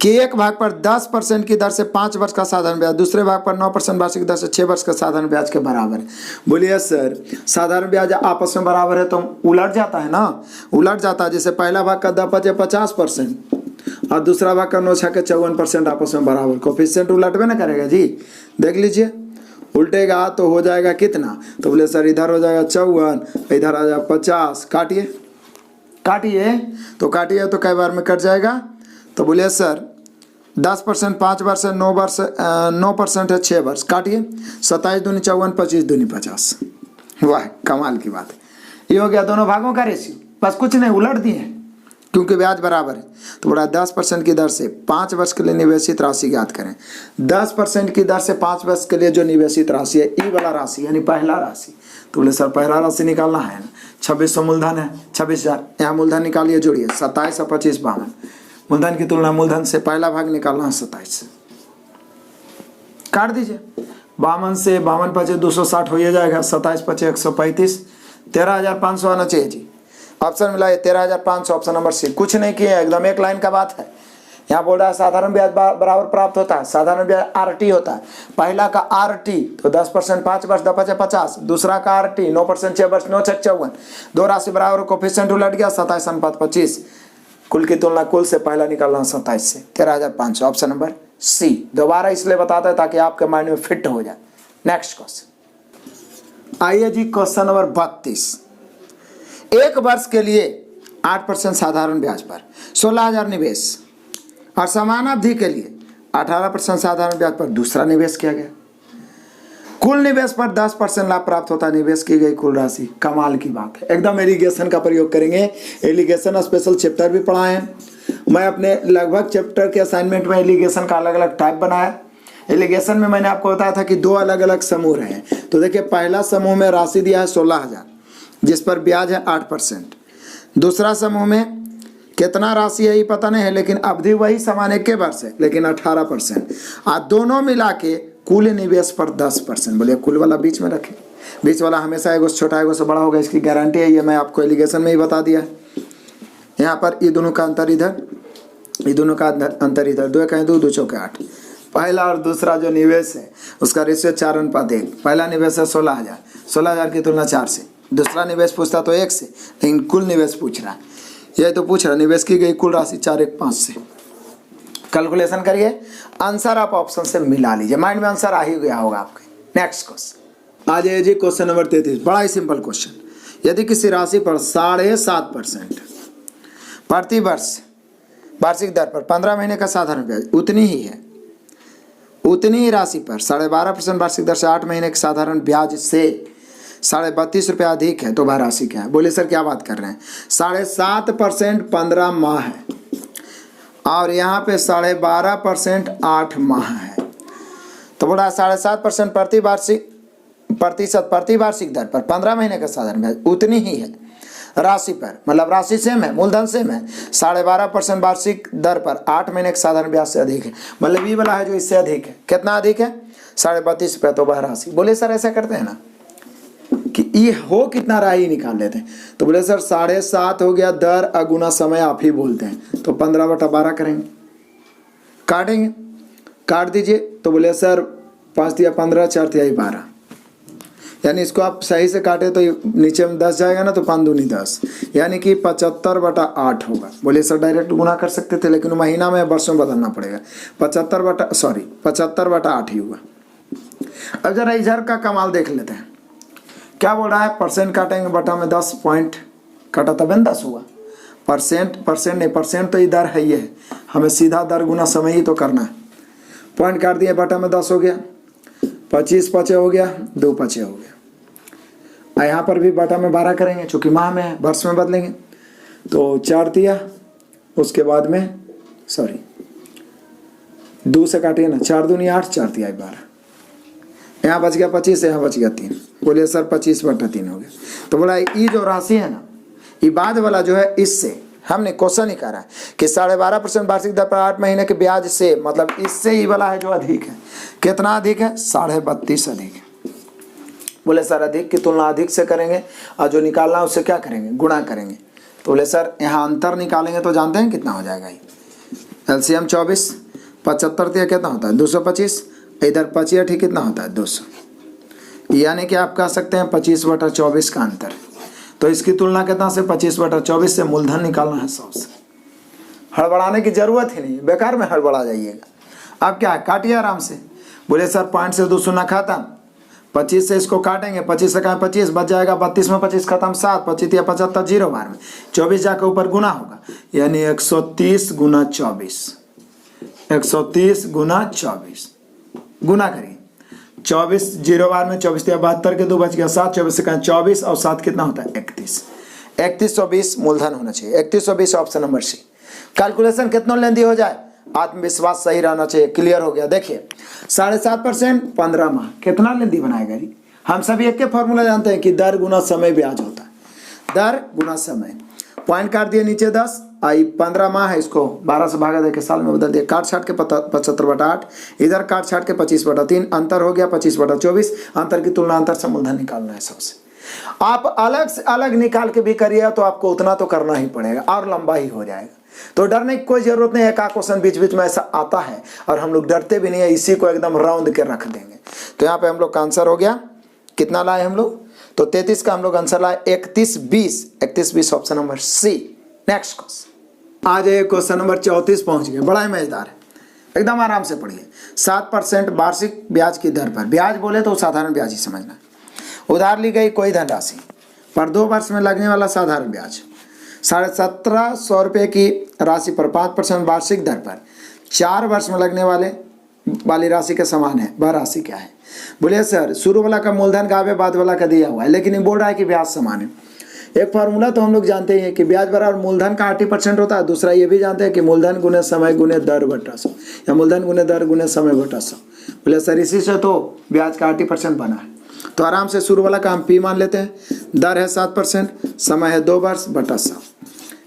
कि एक भाग पर 10% की दर से 5 वर्ष का साधारण ब्याज, दूसरे भाग पर 9% वार्षिक दर से 6 वर्ष का साधारण ब्याज के बराबर है। बोलिए सर साधारण ब्याज आपस में बराबर है तो उलट जाता है ना, उलट जाता है। जैसे पहला भाग का 50% और दूसरा भाग का 9 6 के 54% आपस में बराबर। कोफिशिएंट उलटबे ना करेगा जी। देख लीजिए, उल्टेगा तो हो जाएगा कितना? तो बोले सर इधर हो जाएगा 54, इधर आ जाएगा 50। काटिए काटिए, तो काटिए तो कई बार में कट जाएगा। तो बोलिए सर 10% 5 वर्ष है, 9% है 6 वर्ष। काटिए। 27 दूनी 54, 25 दूनी 50। वाह कमाल की बात है। ये हो गया दोनों भागों का रेशियो। बस कुछ नहीं, उलट दिए क्योंकि ब्याज बराबर है। तो बोला 10% की दर से 5 वर्ष के लिए निवेशित राशि ज्ञात करें। 10% की दर से 5 वर्ष के लिए जो निवेशित राशि है, ई वाला राशि यानी पहला राशि। तो बोले सर पहला राशि निकालना है ना, 2600 मूलधन है, 26,000 यहाँ मूलधन निकालिए, जोड़िए 27 और 25 52। मूलधन की तुलना मूलधन से पहला भाग निकालना है 27 से। काट दीजिए। 52 से 52 5 260 हो जाएगा। 27 5 135, 13,500 आना चाहिए जी। ऑप्शन मिला है 13,500, ऑप्शन नंबर सी। कुछ नहीं किया, एकदम एक लाइन का बात है। यहाँ बोल रहा है साधारण ब्याज बराबर प्राप्त होता है। साधारण ब्याज RT होता है। पहला का RT तो 10% 5 वर्ष 10 50, दूसरा का RT 9% 6 वर्ष 9 6 54। 2 राशि बराबर, कोफिशिएंट उलट गया 27 अनुपात 25। कुल की तुलना कुल से पहला निकालना 27 से। 13,500, ऑप्शन नंबर सी। दोबारा इसलिए बताता है ताकि आपके माइंड में फिट हो जाए। Next question. आइए जी क्वेश्चन नंबर 32। 1 वर्ष के लिए 8% साधारण ब्याज पर 16,000 निवेश और समान अवधि के लिए 18% साधारण ब्याज पर दूसरा निवेश किया गया। कुल निवेश पर 10% लाभ प्राप्त होता है। निवेश की गई कुल राशि। कमाल की बात है। एकदम एलिगेशन का प्रयोग करेंगे। एलिगेशन स्पेशल चैप्टर भी पढ़ाए हैं मैं अपने। लगभग चैप्टर के असाइनमेंट में एलिगेशन का अलग अलग टाइप बनाया। एलिगेशन में मैंने आपको बताया था कि 2 अलग अलग समूह रहे हैं। तो देखिए पहला समूह में राशि दिया है 16,000 जिस पर ब्याज है 8%। दूसरा समूह में कितना राशि है ये पता नहीं है, लेकिन अवधि वही समान 1 वर्ष है, लेकिन 18%। और दोनों मिला के कुल निवेश पर 10%। बोलिए कुल वाला बीच में रखें। बीच वाला हमेशा एगो से छोटा एगो से बड़ा होगा, इसकी गारंटी है। ये मैं आपको एलिगेशन में ही बता दिया है। यहाँ पर ये दोनों का अंतर इधर, ये दोनों का अंतर इधर। 2 कहें 2 2 चौके 8। पहला और दूसरा जो निवेश है उसका रेशियो 4 अनुपात 1। पहला निवेश है 16,000, 16,000 की तुलना 4 से। दूसरा निवेश पूछता तो 1 से, लेकिन कुल निवेश पूछ रहा है। यही तो पूछ रहा, निवेश की गई कुल राशि 415 से। कैलकुलेशन करिए, आंसर आप ऑप्शन से मिला लीजिए, माइंड में आंसर आ ही गया होगा आपके। नेक्स्ट क्वेश्चन आ जाइए जी, क्वेश्चन नंबर 33, बड़ा ही सिंपल क्वेश्चन। यदि किसी राशि पर 7.5% प्रति वर्ष वार्षिक दर पर 15 महीने का साधारण ब्याज उतनी ही है, उतनी ही राशि पर 12.5% वार्षिक दर से 8 महीने के साधारण ब्याज से 32.5 रुपये अधिक है, तो वह राशि क्या है? बोले सर क्या बात कर रहे हैं, 7.5% 15 माह है और यहाँ पे 12.5% 8 माह है, तो बोला 7.5% प्रति वार्षिक दर पर 15 महीने का साधारण ब्याज उतनी ही है राशि पर, मतलब राशि सेम है, मूलधन सेम है, 12.5% वार्षिक दर पर 8 महीने के साधारण ब्याज से अधिक है, मतलब ये वाला है जो इससे अधिक है। कितना अधिक है? 32.5 रुपये, तो वह राशि। बोले सर ऐसा करते हैं ना कि ये हो कितना रहा ही निकाल लेते हैं, तो बोले सर 7.5 हो गया, दर अगुना समय आप ही बोलते हैं, तो 15/12 करेंगे, काटेंगे, काट दीजिए, तो बोले सर 5 दिया 15, 4 दिया 12, यानी इसको आप सही से काटे तो नीचे में 10 जाएगा ना, तो 5 दूनी 10, यानी कि 75/8 होगा। बोले सर डायरेक्ट गुना कर सकते थे, लेकिन महीना में वर्षों में बदलना पड़ेगा, 75/8 ही हुआ। अब जरा इधर का कमाल देख लेते हैं, क्या बोल रहा है, परसेंट काटेंगे बटा में 10 पॉइंट काटा तब 10 हुआ, परसेंट नहीं, परसेंट तो इधर है, ये है, हमें सीधा दर गुना समय ही तो करना है, पॉइंट काट दिए, बटा में 10 हो गया, 25 5 हो गया, 2 5 हो गया, यहाँ पर भी बटा में 12 करेंगे, चूंकि माह में है, वर्ष में बदलेंगे, तो 4 दिया, उसके बाद में 2 से काटिए ना, 4 दूनी 8, 4 दिया 12, यहाँ बच गया 25, यहाँ बच गया 3, बोलिए सर 25/3 हो गया। तो बोला ये जो राशि है ना, ये बाद वाला जो है, इससे हमने क्वेश्चन ही करा है कि 12.5% वार्षिक दर पर 8 महीने के ब्याज से, मतलब इससे ही वाला है जो अधिक है। कितना अधिक है? 32.5 अधिक है। बोले सर अधिक की तुलना अधिक से करेंगे और जो निकालना है उससे क्या करेंगे? गुणा करेंगे। तो बोले सर यहाँ अंतर निकालेंगे तो जानते हैं कितना हो जाएगा, ये एलसीएम 24, 75 दिया कितना होता है? 225, इधर 25 कितना होता है? 200, यानी कि आप कह सकते हैं 25/24 का अंतर। तो इसकी तुलना कितना से? 25/24 से मूलधन निकालना है 100 से। हड़बड़ाने की जरूरत ही नहीं, बेकार में हड़बड़ा जाइएगा। अब क्या है, काटिए आराम से। बोले सर पॉइंट से 2 शून्य खत्म, 25 से इसको काटेंगे, 25 से कहा 25 बच जाएगा, 32 में 25 खत्म, 7 25 या 75 0 बार में 24 जाकर ऊपर गुना होगा, यानी 130 गुना 24, 130 गुना 24 गुना करिए, 24 0 बार में 24 या 72 के 2 बच गया 7, 24 से कहें 24 और 7 कितना होता है? 31, 3120 मूलधन होना चाहिए, 3120 ऑप्शन नंबर सी। कैलकुलेशन कितना लेंदी हो जाए, आत्मविश्वास सही रहना चाहिए। क्लियर हो गया। देखिए 7.5% 15 माह, कितना लेंदी बनाएगा जी? हम सभी एक के फॉर्मूला जानते हैं कि दर गुना समय ब्याज होता है, दर गुना समय। पॉइंट काट दिए नीचे 10, आई 15 माह है, इसको 12 से भागा देके साल में बदल दिया, काट छाट के 75/8, इधर काट छाट के 25/3, अंतर हो गया 25/24। अंतर की तुलना अंतर से मूलधन निकालना है सबसे। आप अलग से अलग निकाल के भी करिए तो आपको उतना तो करना ही पड़ेगा और लंबा ही हो जाएगा, तो डरने की कोई जरूरत नहीं है। का क्वेश्चन बीच बीच में ऐसा आता है और हम लोग डरते भी नहीं है, इसी को एकदम राउंड के रख देंगे। तो यहाँ पे हम लोग का आंसर हो गया, कितना लाए हम लोग? तो 33 का हम लोग आंसर लाए 3120 option number C. Next question आ जाइए, क्वेश्चन नंबर 34 पहुंच गए, बड़ा ही मजेदार है, एकदम आराम से पढ़िए। 7% वार्षिक ब्याज की दर पर, ब्याज बोले तो साधारण ब्याज ही समझना, उधार ली गई कोई धनराशि पर 2 वर्ष में लगने वाला साधारण ब्याज 1750 रुपये की राशि पर 5% वार्षिक दर पर 4 वर्ष में लगने वाली राशि के समान है, वह राशि क्या है? बोलिए सर शुरू वाला का मूलधन गावे, बाद वाला का दिया हुआ है, लेकिन ये बोल रहा है कि ब्याज समान है। एक फार्मूला तो हम लोग जानते हैं कि ब्याज बराबर मूलधन का 80% होता है। दूसरा ये भी जानते हैं कि मूलधन गुने समय गुने दर बटा 100, या मूलधन गुने दर गुने समय बटा 100। बोले सर इसी से तो ब्याज का 80% बना है। तो आराम से शुरू वाला का हम पी मान लेते हैं, दर है 7%, समय है 2 वर्ष बटा 100,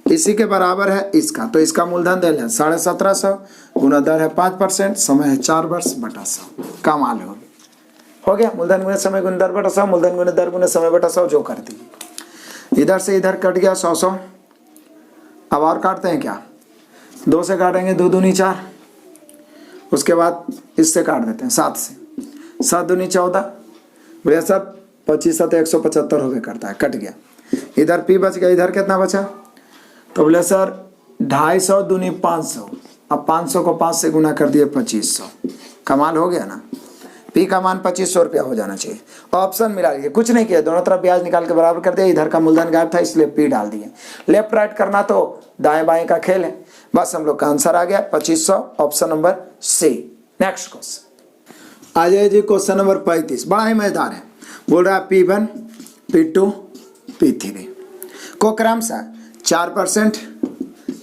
इसी के बराबर है इसका। तो इसका मूलधन दे लें 1750 गुना दर है 5%, समय है 4 वर्ष बटा 100। कमाल हो गया, मूलधन गुने समय गुने दर बटा 100, मूलधन गुने दर गुने समय बटा 100 जो कर दी। इधर से इधर कट गया 100। अब और काटते हैं क्या? 2 से काटेंगे, 2 दूनी 4, उसके बाद इससे काट देते हैं 7 से, 7 दूनी 14, भैया सब 25 7 175 हो गए करता है, कट गया। इधर पी बच गया, इधर कितना बचा? तो बोले सर 250 दूनी 500, अब 500 को 5 से गुना कर दिए 2500। कमाल हो गया ना। पी का मान 2500 रुपया हो जाना चाहिए। ऑप्शन मिला लीजिए, कुछ नहीं किया, दोनों तरफ ब्याज निकाल के बराबर कर दिया। इधर का मूलधन गायब था इसलिए पी डाल दिए। लेफ्ट राइट करना तो दाएं बाएं का खेल है। बस हम लोग का आंसर आ गया 2500, option number C. Next question आ जाइए जी, क्वेश्चन नंबर 35, बड़ा ही मजेदार है। बोल रहा है P1, P2, P3 को क्रमशः 4%,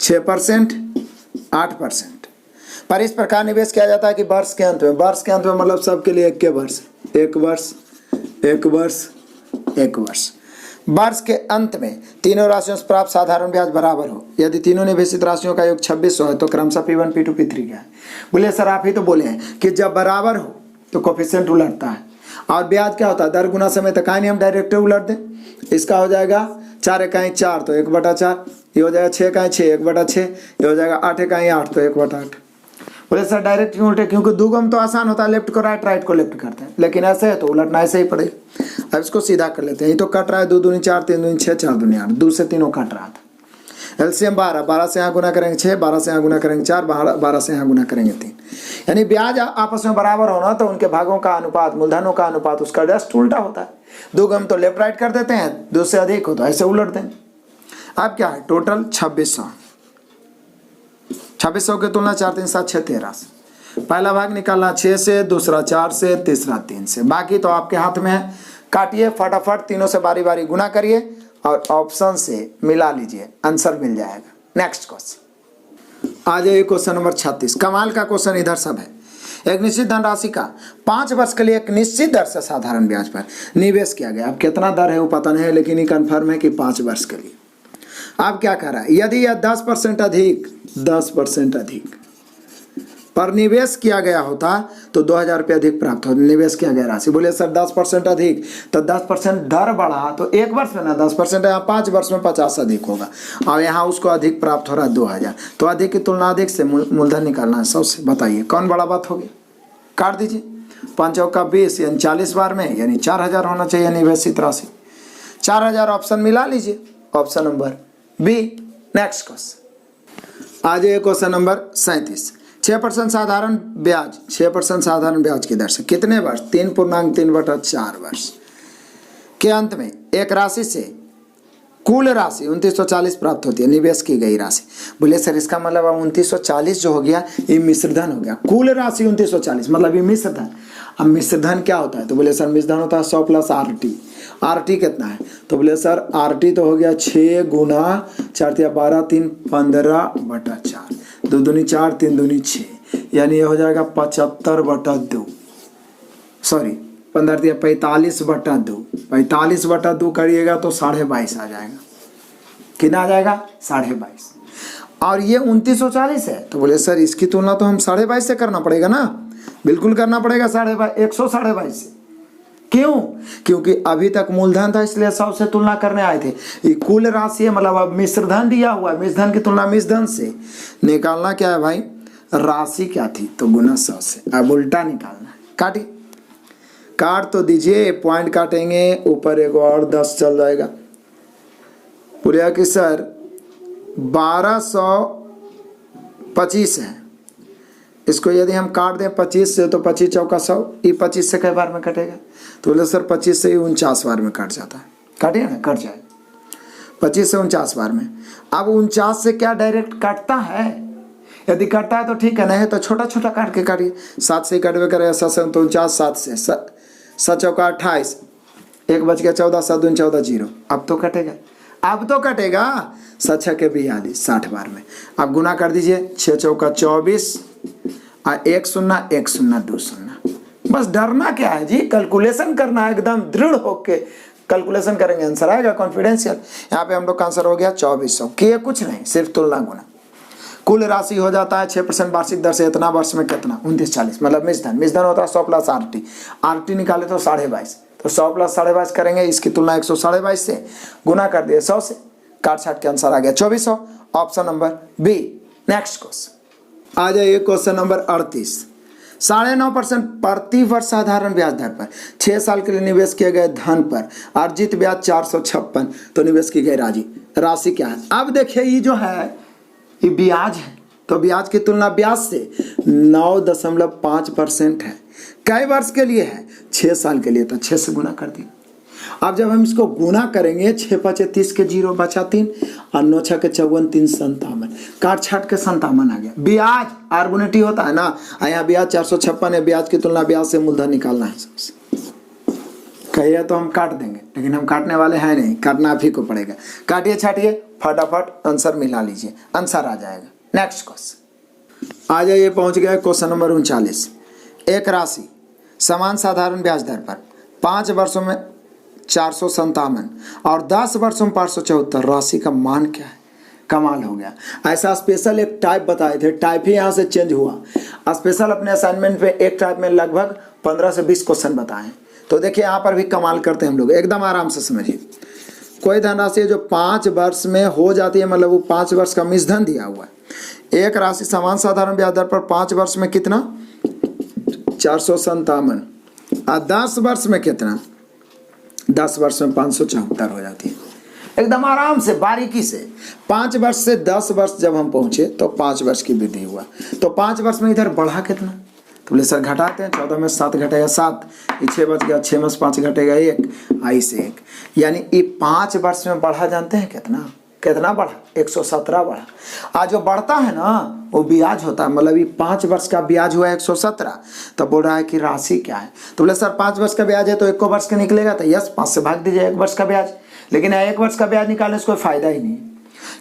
6%, 8% पर इस प्रकार निवेश किया जाता है कि वर्ष के अंत में, वर्ष के अंत में मतलब सबके लिए एक के वर्ष, एक वर्ष, एक वर्ष, एक वर्ष, वर्ष के अंत में तीनों राशियों से प्राप्त साधारण ब्याज बराबर हो। यदि तीनों निवेशित राशियों का योग 2600 है तो क्रमशः P1, P2, P3 क्या है? बोले सर आप ही तो बोले हैं कि जब बराबर हो तो कोफिशिएंट उलटता है, और ब्याज क्या होता है? दर गुना समय तक। नहीं हम डायरेक्ट उलट दें, इसका हो जाएगा 4 इकाई 4 तो 1/4, ये हो जाएगा 6 इकाई 6 1/6, ये हो जाएगा 8 इकाई 8 तो 1/8। बोले सर डायरेक्ट क्यों उल्टे? क्योंकि दुगम तो आसान होता है, लेफ्ट को राइट, राइट को लेफ्ट करते हैं, लेकिन ऐसे है तो उलटना ऐसे ही पड़ेगा। अब इसको सीधा कर लेते हैं। ये तो कट रहा है 2 दूनी 4, 3 दूनी 6, 4 दूनी 8, 2 से तीनों कट रहा था। एलसीएम 12, 12 से यहाँ गुना करेंगे 6, 12 से यहाँ गुना करेंगे 4, 12 से यहाँ गुना करेंगे 3। यानी ब्याज आपस में बराबर होना तो उनके भागों का अनुपात, मूलधनों का अनुपात उसका जस्ट उल्टा होता है। दुगम तो लेफ्ट राइट कर देते हैं, 2 से अधिक हो तो ऐसे उलट देंगे। अब क्या है? टोटल 2600, 2600 की तुलना 4 3 7 6 13 से। पहला भाग निकालना 6 से, दूसरा 4 से, तीसरा 3 से। बाकी तो आपके हाथ में है। काटिए फटाफट, तीनों से बारी बारी गुना करिए और ऑप्शन से मिला लीजिए, आंसर मिल जाएगा। नेक्स्ट क्वेश्चन आ जाइए, क्वेश्चन नंबर 36। कमाल का क्वेश्चन इधर सब है। एक निश्चित धनराशि का 5 वर्ष के लिए एक निश्चित दर से साधारण ब्याज पर निवेश किया गया। अब कितना दर है वो पता नहीं है, लेकिन ये कन्फर्म है कि 5 वर्ष के लिए। अब क्या कह रहा है? यदि यह 10% अधिक, 10% अधिक पर निवेश किया गया होता तो 2000 रुपये अधिक प्राप्त होता। निवेश किया गया राशि। बोले सर 10% अधिक तो 10% दर बढ़ा तो 1 वर्ष में ना 10% है, यहाँ 5 वर्ष में 50 अधिक होगा, और यहाँ उसको अधिक प्राप्त हो रहा है 2000। तो अधिक की तुलना अधिक से मूलधन निकालना है 100 से। बताइए कौन बड़ा बात होगी? काट दीजिए। 5 चौका 20 यानी 40 बार में, यानी 4000 होना चाहिए निवेशित राशि। 4000 ऑप्शन मिला लीजिए, option number B. Next question आ जाइए, क्वेश्चन नंबर 37। 6% साधारण ब्याज, 6% साधारण ब्याज की दर से कितने वर्ष? 3.3/4 वर्ष के अंत में एक राशि से कुल राशि 2940 प्राप्त होती है, निवेश की गई राशि। बोले सर इसका मतलब अब 2940 जो हो गया ये मिश्रधन हो गया। कुल राशि 2940 मतलब ये मिश्रधन। अब मिश्रधन क्या होता है? तो बोले सर मिश्रधन होता है 100 + RT। RT कितना है? तो बोले सर RT तो हो गया 6 गुना 4 × 12 3 15/4, 2 दूनी 4 3 दूनी 6, यानी ये हो जाएगा 75/2। सॉरी 15 × 45/2, 45/2 करिएगा तो 22.5 आ जाएगा। कितना आ जाएगा? 22.5। और ये 2940 है, तो बोले सर इसकी तुलना तो हम 22.5 से करना पड़ेगा ना। बिल्कुल करना पड़ेगा 122 से। क्यों? क्योंकि अभी तक मूलधन था इसलिए 100 से तुलना करने आए थे। ये कुल राशि है, मतलब अब मिश्रधन दिया हुआ है, मिश्रधन की तुलना मिश्रधन से। निकालना क्या है भाई? राशि क्या थी तो गुना 100 से। अब उल्टा निकालना है। काटिए, काट तो दीजिए, पॉइंट काटेंगे, ऊपर एक और 10 चल जाएगा। बोलिए कि सर 1225 है, इसको यदि हम काट दें 25 से तो 25 चौका 100, ये 25 से कई बार में कटेगा? तो बोले सर 25 से ही 49 बार में कट जाता है। काटिए ना, कट जाए 25 से 49 बार में। अब 49 से क्या डायरेक्ट काटता है? यदि काटता है तो ठीक है, नहीं तो छोटा छोटा काट के काटिए। 7 से कटवे करेगा 7 से 49, 7 से 7 चौका 28, 1 बच गया 14, 7 दूनी 14 0। अब तो कटेगा, अब तो कटेगा। 7 6 के 42, 60 बार में। अब गुना कर दीजिए, 6 चौका 24, 1 0 1 0 2 0। बस डरना क्या है जी? कैलकुलेशन करना है, एकदम दृढ़ होके कैलकुलेशन करेंगे, आंसर आएगा कॉन्फिडेंशियल। यहाँ पे हम लोग का आंसर हो गया 2400। किए कुछ नहीं, सिर्फ तुलना गुना। कुल राशि हो जाता है 6% वार्षिक दर से। इतना वर्ष में कितना? 2940, मतलब मिश्रधन। मिश्रधन होता है 100 + RT। RT निकाले तो 22.5, तो 100 + 22.5 करेंगे, इसकी तुलना 122.5 से गुना कर दिए 100 से, काट छाट के आंसर आ गया 2400, option number B. Next question आ जाइए, क्वेश्चन नंबर 38। 9.5% प्रति वर्ष साधारण ब्याज दर पर 6 साल के लिए निवेश किए गए धन पर अर्जित ब्याज 456, तो निवेश की गई राशि क्या है। अब देखिए ये जो है ये ब्याज है, तो ब्याज की तुलना ब्याज से 9.5% है। कई वर्ष के लिए है? 6 साल के लिए, तो 6 से गुना कर दिया। अब जब हम इसको गुना करेंगे 6 5 30 के 0 बचा 3 और 9 6 के 54 3 57, काट छाट के 57 आ गया। ब्याज आर्गुनेटी होता है ना, यहाँ ब्याज 456 है, ब्याज की तुलना ब्याज से मूलधन निकालना है सबसे। कहिए तो हम काट देंगे, लेकिन हम काटने वाले हैं नहीं, काटना आप ही को पड़ेगा। काटिए छाटिए फटाफट आंसर मिला लीजिए, आंसर आ जाएगा। नेक्स्ट क्वेश्चन आ जाइए, पहुंच गए क्वेश्चन नंबर 39। एक राशि समान साधारण ब्याज दर पर 5 वर्षों में 457 और 10 वर्षों में 574, राशि का मान क्या है? कमाल हो गया। ऐसा स्पेशल एक टाइप बताए थे, टाइप ही यहाँ से चेंज हुआ। स्पेशल अपने असाइनमेंट पे एक टाइप में लगभग 15 से 20 क्वेश्चन बताए। तो देखिए यहाँ पर भी कमाल करते हैं हम लोग, एकदम आराम से समझिए। कोई धनराशि है जो 5 वर्ष में हो जाती है, मतलब वो 5 वर्ष का मिश्रधन दिया हुआ है। एक राशि समान साधारण ब्याज दर पर 5 वर्ष में कितना? 457 और 10 वर्ष में कितना? 10 वर्ष में 574 हो जाती है। एकदम आराम से बारीकी से 5 वर्ष से 10 वर्ष जब हम पहुंचे तो 5 वर्ष की वृद्धि हुआ। तो 5 वर्ष में इधर बढ़ा कितना? तो बोले सर घटाते हैं, 14 में 7 घटेगा 7, ये 6 बच गया, 6 में 5 घटेगा 1, आई से 1, यानी ये 5 वर्ष में बढ़ा। जानते हैं कितना? कितना बढ़ा? 117 बढ़ा। आज जो बढ़ता है ना वो ब्याज होता है, मतलब ये 5 वर्ष का ब्याज हुआ 117। तो बोल रहा है कि राशि क्या है? तो बोले सर 5 वर्ष का ब्याज है तो 1 वर्ष का निकलेगा, तो यस 5 से भाग दीजिए 1 वर्ष का ब्याज। लेकिन 1 वर्ष का ब्याज निकालने से कोई फायदा ही नहीं,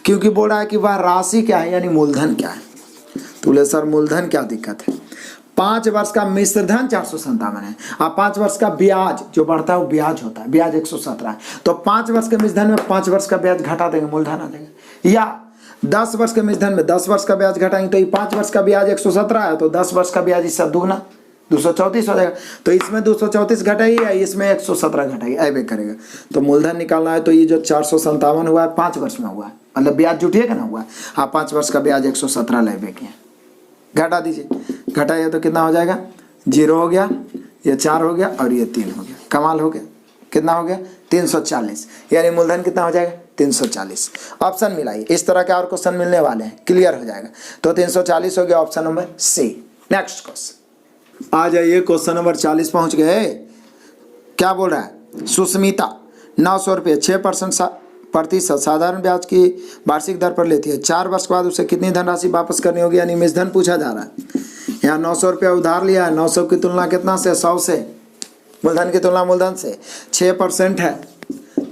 क्योंकि बोल रहा है कि वह राशि क्या है, यानी मूलधन क्या है। तो बोले सर मूलधन क्या दिक्कत है? 5 वर्ष का मिश्रधन 457 है और 5 वर्ष का ब्याज जो बढ़ता है वो ब्याज होता है, ब्याज 117 है। तो 5 वर्ष के मिश्रधन में 5 वर्ष का ब्याज घटा देंगे, मूलधन आ जाएगा। या 10 वर्ष के मिश्रधन में 10 वर्ष का ब्याज घटाएंगे, तो ये 5 वर्ष का ब्याज 117 है, तो 10 वर्ष का ब्याज इससे दुगना 234 हो जाएगा। तो इसमें 234 घटाइए, इसमें 117 घटाइए, ऐसे करेगा। तो मूलधन निकालना है तो ये जो 457 हुआ है 5 वर्ष में हुआ है, मतलब ब्याज जुटिएगा ना हुआ है। हाँ 5 वर्ष का ब्याज 117 लेवे के हैं, घटा दीजिए। घटाइए तो कितना हो जाएगा? 0 हो गया, ये 4 हो गया और ये 3 हो गया। कमाल हो गया। कितना हो गया? 340, यानी मूलधन कितना हो जाएगा? 340। ऑप्शन मिलाइए, इस तरह के और क्वेश्चन मिलने वाले हैं, क्लियर हो जाएगा। तो 340 हो गया, option number C. Next question आ जाइए, क्वेश्चन नंबर 40 पहुंच गए। क्या बोल रहा है? सुस्मिता 900 रुपये 6% साधारण ब्याज की वार्षिक दर पर लेती है। 4 वर्ष के बाद उसे कितनी धनराशि वापस करनी होगी, यानी मिश्रधन पूछा जा रहा है। यहाँ 900 रुपया उधार लिया है, 900 की तुलना कितना से? 100 से। मूलधन की तुलना मूलधन से 6% है,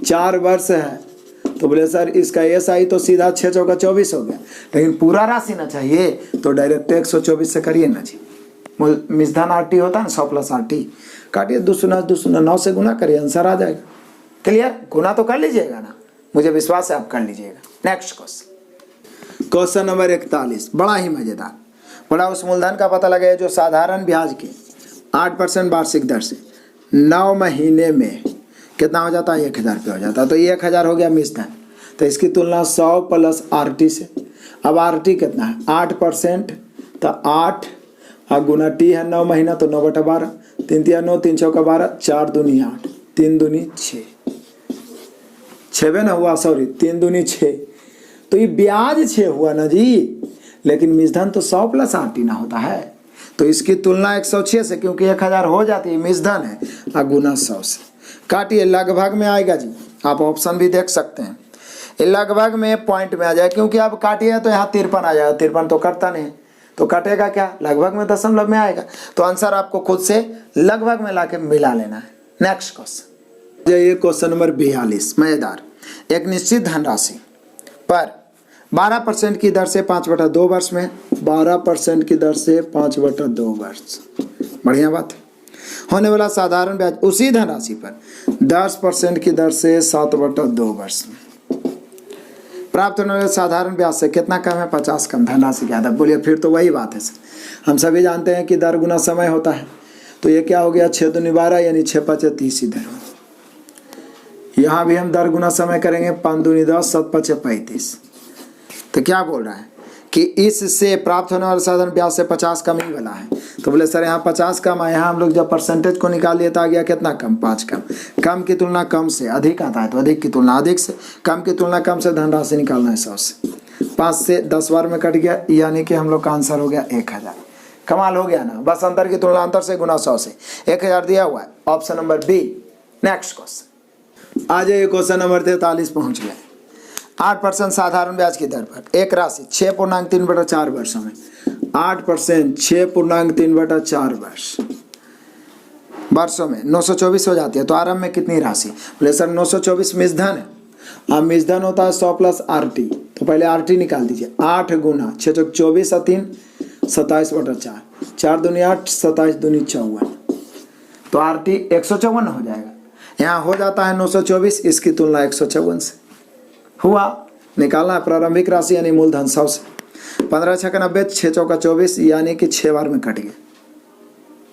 4 वर्ष है। तो बोले सर इसका SI तो सीधा 6 चौका 24 हो गया, लेकिन पूरा राशि ना चाहिए तो डायरेक्ट 124 से करिए ना जी। मिश्रधन RT होता है ना, 100 + RT, काटिए 2 9 से गुना करिए, आंसर आ जाएगा। क्लियर? गुना तो कर लीजिएगा ना, मुझे विश्वास है आप कर लीजिएगा। नेक्स्ट क्वेश्चन, क्वेश्चन नंबर 41, बड़ा ही मजेदार। बड़ा उस मूलधन का पता लगे जो साधारण ब्याज के 8% वार्षिक दर से 9 महीने में कितना हो जाता है? 1000 रुपये हो जाता है। तो 1000 हो गया मिश्रधन, तो इसकी तुलना 100 + RT से। अब RT कितना है? 8%, तो 8 और गुना T है 9 महीना, तो 9/12, 3 × 9 3 × 12, 4 दूनी 8, 3 दूनी 6, 6 ना हुआ, सॉरी 3 दूनी 6। तो ये ब्याज 6 हुआ ना जी, लेकिन मिश्रधन तो 100 + RT ना होता है। तो इसकी तुलना 106 से, क्योंकि 1000 हो जाती है, मिश्रधन है, और गुना 100 से। काटिए, लगभग में आएगा जी, आप ऑप्शन भी देख सकते हैं। ये लगभग में पॉइंट में आ जाए, क्योंकि आप काटिए तो यहाँ 53 आ जाएगा, 53 तो करता नहीं, तो कटेगा क्या? लगभग में दशमलव में आएगा। तो आंसर आपको खुद से लगभग में लाके मिला लेना है। नेक्स्ट क्वेश्चन, ये क्वेश्चन नंबर 42, मजेदार। एक निश्चित धनराशि पर 12% की दर से 5/2 वर्ष में 12% की दर से 5/2 वर्ष, बढ़िया बात है, होने वाला साधारण ब्याज उसी धनराशि पर 10% की दर से 7/2 वर्ष में प्राप्त होने वाले साधारण ब्याज से कितना कम है? 50 कम। धनराशि क्या था? बोलिए, फिर तो वही बात है सर, हम सभी जानते हैं कि दर गुना समय होता है। तो ये क्या हो गया? 6 दूनी 12, यानी 6 × 5 = 30 इधर। यहाँ भी हम दर गुना समय करेंगे, 5 दूनी 10, 7 × 5 = 35। तो क्या बोल रहा है कि इससे प्राप्त होने वाला साधारण ब्याज से 50 कम ही वाला है। तो बोले सर यहाँ 50 कम है, यहाँ हम लोग जब परसेंटेज को निकाल लिए तो आ गया कितना कम, 5 कम। कम की तुलना कम से अधिक आता है तो अधिक की तुलना अधिक से, कम की तुलना कम से धनराशि निकालना है 100 से। 5 से 10 बार में कट गया, यानी कि हम लोग का आंसर हो गया 1000। कमाल हो गया ना, बस अंतर की तुलना अंतर से गुना 100 से 1000 दिया हुआ है, option number B. Next question आ जाइए, क्वेश्चन नंबर 43 पहुँच गए। 8% साधारण ब्याज की दर पर एक राशि 6.3/4 वर्षों में, 8% 6.3/4 वर्षों में 924 हो जाती है, तो आरंभ में कितनी राशि? बोले सर 924 मिसधन है, अब मिसधन होता है 100 प्लस RT, तो पहले RT निकाल दीजिए। 8 गुना 6 चौक 24 और 3 27/4, 4 दूनी 8, 27 दूनी 54, तो RT 154 हो जाएगा। यहाँ हो जाता है 924, इसकी तुलना 154 से हुआ। निकालना है प्रारंभिक राशि यानी मूलधन 100 से। 15 छक्का 90, 6 चौका 24, यानी कि 6 बार में कट गया।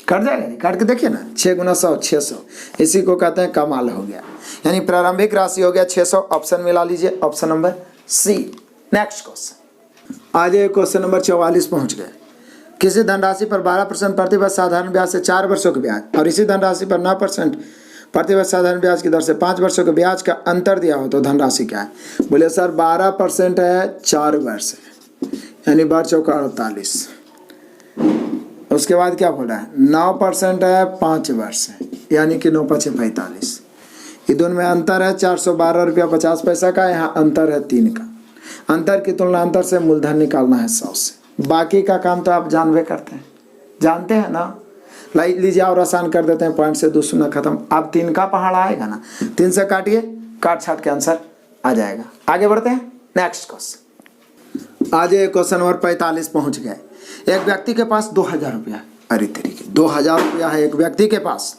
कट जाएगा नहीं, काट के देखिए ना, 6 गुना 100 600, इसी को कहते हैं कमाल हो गया, यानी प्रारंभिक राशि हो गया 600। ऑप्शन मिला लीजिए, option number C. Next question आ जाइए, क्वेश्चन नंबर 44 पहुंच गए। किसी धनराशि पर 12% प्रतिवर्ष साधारण ब्याज से 4 वर्षों के ब्याज और इसी धनराशि पर 9% प्रतिवर्ष साधारण ब्याज की दर से 5 वर्षों के ब्याज का अंतर दिया हो तो धनराशि क्या है? बोले सर 12% है 4 वर्ष है, यानी 12 चौका 48। उसके बाद क्या बोला है? 9% है 5 वर्ष है, यानी कि 9 5 45। ये दोनों में अंतर है 412 रुपया 50 पैसा का, यहाँ अंतर है 3 का। अंतर की तुलना अंतर से मूलधन निकालना है 100 से। बाकी का काम तो आप जानवे करते हैं, जानते हैं ना। लाई लीजिए और आसान कर देते हैं, पॉइंट से 2 शून्य खत्म। अब 3 का पहाड़ आएगा ना, 3 से काटिए, काट छाट के आंसर आ जाएगा। आगे बढ़ते हैं, नेक्स्ट क्वेश्चन आ जाइए, क्वेश्चन नंबर 45 पहुंच गए। एक व्यक्ति के पास 2000 रुपया, अरे तरीके 2000 रुपया है एक व्यक्ति के पास।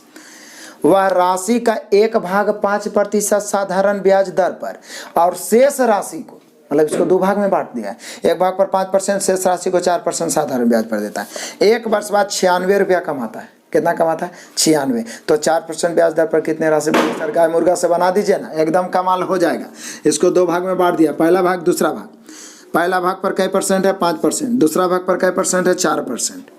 वह राशि का 1/5% साधारण ब्याज दर पर और शेष राशि को, मतलब इसको 2 भाग में बांट दिया है। 1 भाग पर 5%, शेष राशि को 4% साधारण ब्याज पर देता है। 1 वर्ष बाद 96 रुपया कमाता है। कितना कमाता है? 96। तो 4% ब्याज दर पर कितने राशि बनेगी? सर गाय मुर्गा से बना दीजिए ना, एकदम कमाल हो जाएगा। इसको 2 भाग में बांट दिया, पहला भाग दूसरा भाग। पहला भाग पर कई परसेंट है? 5%। दूसरा भाग पर कई परसेंट है? 4%।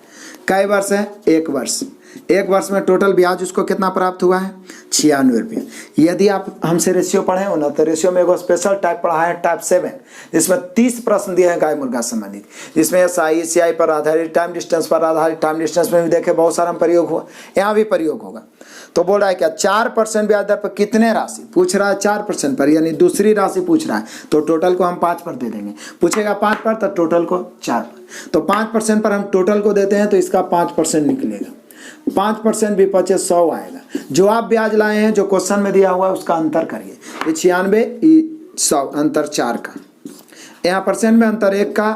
कई वर्ष है? 1 वर्ष। 1 वर्ष में टोटल ब्याज उसको कितना प्राप्त हुआ है? 96 रुपये। यदि आप हमसे रेशियो पढ़े हो ना, तो रेशियो में एगो स्पेशल टाइप पढ़ा है, टाइप 7, जिसमें 30 प्रश्न दिए हैं गाय मुर्गा संबंधित, जिसमें SI CI पर आधारित, टाइम डिस्टेंस पर आधारित, टाइम डिस्टेंस में भी देखे बहुत सारा प्रयोग हुआ, यहाँ भी प्रयोग होगा। तो बोल रहा है क्या 4% ब्याज दर पर कितने राशि पूछ रहा है? 4% पर, यानी दूसरी राशि पूछ रहा है, तो टोटल को हम 5 पर दे देंगे। पूछेगा 5 पर तो टोटल को 4 पर, तो 5% पर हम टोटल को देते हैं, तो इसका 5% निकलेगा। 5% भी 25 100 आएगा। जो आप ब्याज लाए हैं, जो क्वेश्चन में दिया हुआ है, उसका अंतर करिए। ये 96, 100, अंतर 4 का। यहाँ परसेंट में अंतर 1 का,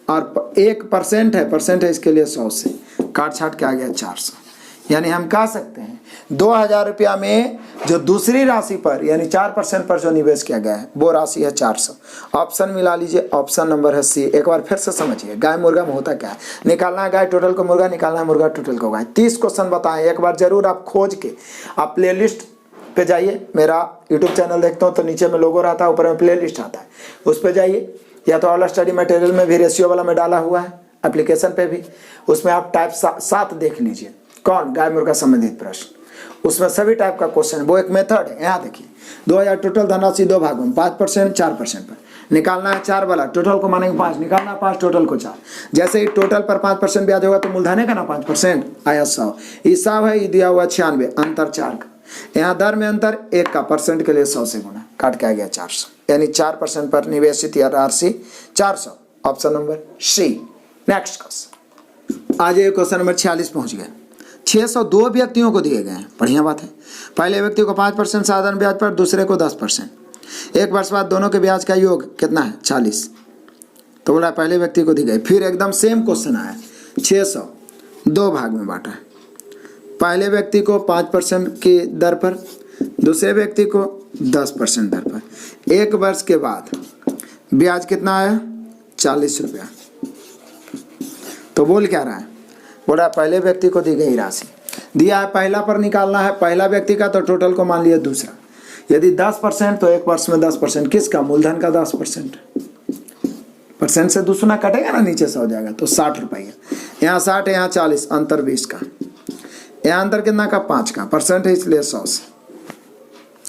और 1% है, परसेंट है, इसके लिए 100 से काट छाट के आ गया 400। यानी हम कह सकते हैं 2000 रुपया में जो दूसरी राशि पर यानी 4% पर जो निवेश किया गया है वो राशि है 400। ऑप्शन मिला लीजिए, ऑप्शन नंबर है सी। एक बार फिर से समझिए, गाय मुर्गा में होता क्या है? निकालना है गाय टोटल को मुर्गा, निकालना है मुर्गा टोटल को गाय। 30 क्वेश्चन बताएं, एक बार जरूर आप खोज के आप प्ले लिस्ट पे जाइए। मेरा यूट्यूब चैनल देखते हो तो नीचे में लोगो रहता है, ऊपर में प्ले लिस्ट आता है, उस पर जाइए। या तो ऑल स्टडी मटेरियल में भी रेशियो वाला में डाला हुआ है, एप्लीकेशन पे भी, उसमें आप टाइप 7 देख लीजिए। कौन? गाय मुर्गा संबंधित प्रश्न, उसमें सभी टाइप का क्वेश्चन है। वो एक मेथड है। यहाँ देखिए 2000 टोटल धनराशि 2 भागों में, 5% 4% पर निकालना है 4 वाला, टोटल को मानेंगे 5, निकालना है 5, टोटल को 4। जैसे ही टोटल पर 5% ब्याज होगा तो मूलधन का ना 5% आया 100। ये 100 है, ये दिया हुआ 96, अंतर 4 का। यहाँ दर में अंतर 1 का, परसेंट के लिए 100 से गुना, काट के आ गया 400, यानी 4% पर निवेशित या राशि 400। Option number C. Next question आ जाइए, क्वेश्चन नंबर 46 पहुंच गए। 602 व्यक्तियों को दिए गए हैं, बढ़िया बात है। पहले व्यक्ति को 5% साधारण ब्याज पर, दूसरे को 10%। 1 वर्ष बाद दोनों के ब्याज का योग कितना है? 40। तो बोला पहले व्यक्ति को दी गई। फिर एकदम सेम क्वेश्चन आया, 600 2 भाग में बांटा है। पहले व्यक्ति को 5% की दर पर, दूसरे व्यक्ति को 10% दर पर। 1 वर्ष के बाद ब्याज कितना आया? 40 रुपया। तो बोल क्या रहा है? बोल रहा है पहले व्यक्ति को दी गई राशि दिया है, पहला पर निकालना है पहला व्यक्ति का, तो टोटल को मान लिया दूसरा। यदि 10% तो 1 वर्ष में 10%, किसका? मूलधन का 10%। परसेंट से दूसरा कटेगा ना, नीचे से हो जाएगा तो 60 रुपया। यहाँ 60 है, यहाँ 40, अंतर 20 का। यहाँ अंतर कितना का? 5 का। परसेंट है इसलिए 100 से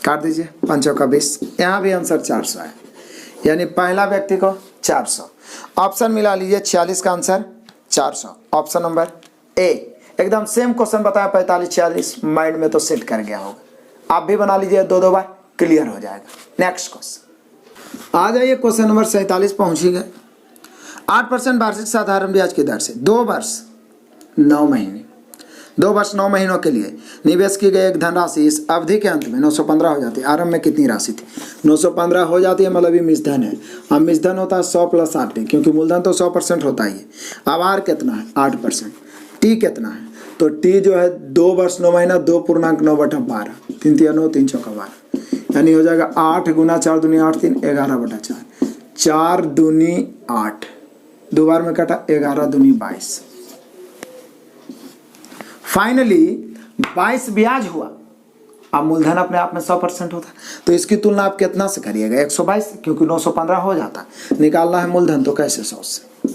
काट दीजिए, 5 का 20। यहाँ भी आंसर 400 है, यानी पहला व्यक्ति को 400। ऑप्शन मिला लीजिए, 46 का आंसर 400। ऑप्शन नंबर ए। एकदम सेम क्वेश्चन बताया 45 46, माइंड में तो सेट कर गया होगा। आप भी बना लीजिए, 2 बार क्लियर हो जाएगा। नेक्स्ट क्वेश्चन आ जाइए, क्वेश्चन नंबर 47 पहुंची गए। 8% वार्षिक साधारण ब्याज की दर से 2 वर्ष 9 महीने 2 वर्ष 9 महीनों के लिए निवेश की गई एक धनराशि इस अवधि के अंत में 915 हो जाती है। आरंभ में कितनी राशि थी? 915 हो जाती है, मतलब ये मिश्रधन है। अब मिश्रधन होता है 100 + 8, क्योंकि मूलधन तो 100% होता ही है। अब आर कितना है? 8%। टी कितना है? तो टी जो है 2 वर्ष 9 महीना 2.9/12, 3 × 9 3 × 12, यानी हो जाएगा 8 × 4 दूनी 8 3 11/4, 4 दूनी 8, 2 बार में कटा, 11 दूनी 22। फाइनली 22 ब्याज हुआ। अब मूलधन अपने आप में 100% होता है, तो इसकी तुलना आप कितना से करिएगा? 122, क्योंकि 915 हो जाता। निकालना है मूलधन तो कैसे? 100 से।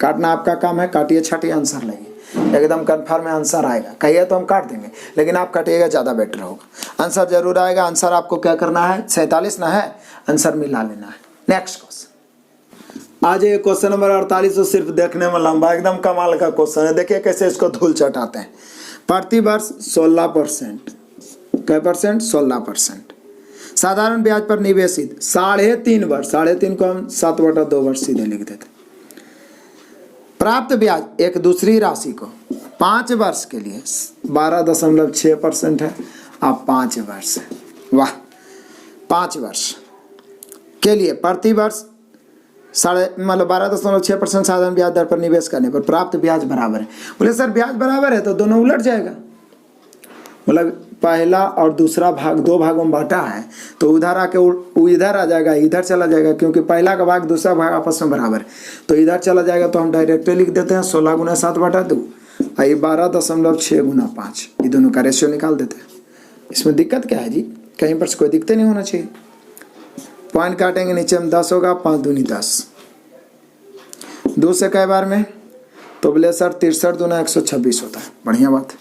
काटना आपका काम है, काटिए छठिए, आंसर लाइए। एकदम कन्फर्म है आंसर आएगा। कहिए तो हम काट देंगे, लेकिन आप काटिएगा ज़्यादा बेटर होगा। आंसर जरूर आएगा। आंसर आपको क्या करना है? 47 ना है, आंसर मिला लेना है। नेक्स्ट क्वेश्चन आ जाइए, क्वेश्चन नंबर 48। तो सिर्फ देखने में लंबा, एकदम कमाल का क्वेश्चन है। देखिए कैसे इसको धूल चटाते हैं। प्रति वर्ष 16%, कै परसेंट? 16%। साधारण ब्याज पर निवेशित 3.5 वर्ष, 3.5 को हम 7/2 वर्ष सीधे लिख देते। प्राप्त ब्याज एक दूसरी राशि को 5 वर्ष के लिए 12.6% है। अब 5 वर्ष, वाह, 5 वर्ष के लिए प्रति वर्ष 12.6% साधारण ब्याज दर पर निवेश करने पर प्राप्त ब्याज बराबर है। बोले सर ब्याज बराबर है तो दोनों उलट जाएगा। मतलब पहला और दूसरा भाग 2 भागों में बांटा है, तो उधर आके इधर आ जाएगा, इधर चला जाएगा, क्योंकि पहला का भाग दूसरा भाग आपस में बराबर है, तो इधर चला जाएगा। तो हम डायरेक्ट लिख देते हैं 16 × 7/2, और ये 12.6 × 5, ये दोनों का रेशियो निकाल देते हैं। इसमें दिक्कत क्या है जी? कहीं पर कोई दिक्कत नहीं होना चाहिए। पॉइंट काटेंगे, नीचे में 10 होगा, 5 दूनी 10, 2 से कई बार में? तो बोले सर 63 दूना 126 होता है। बढ़िया बात।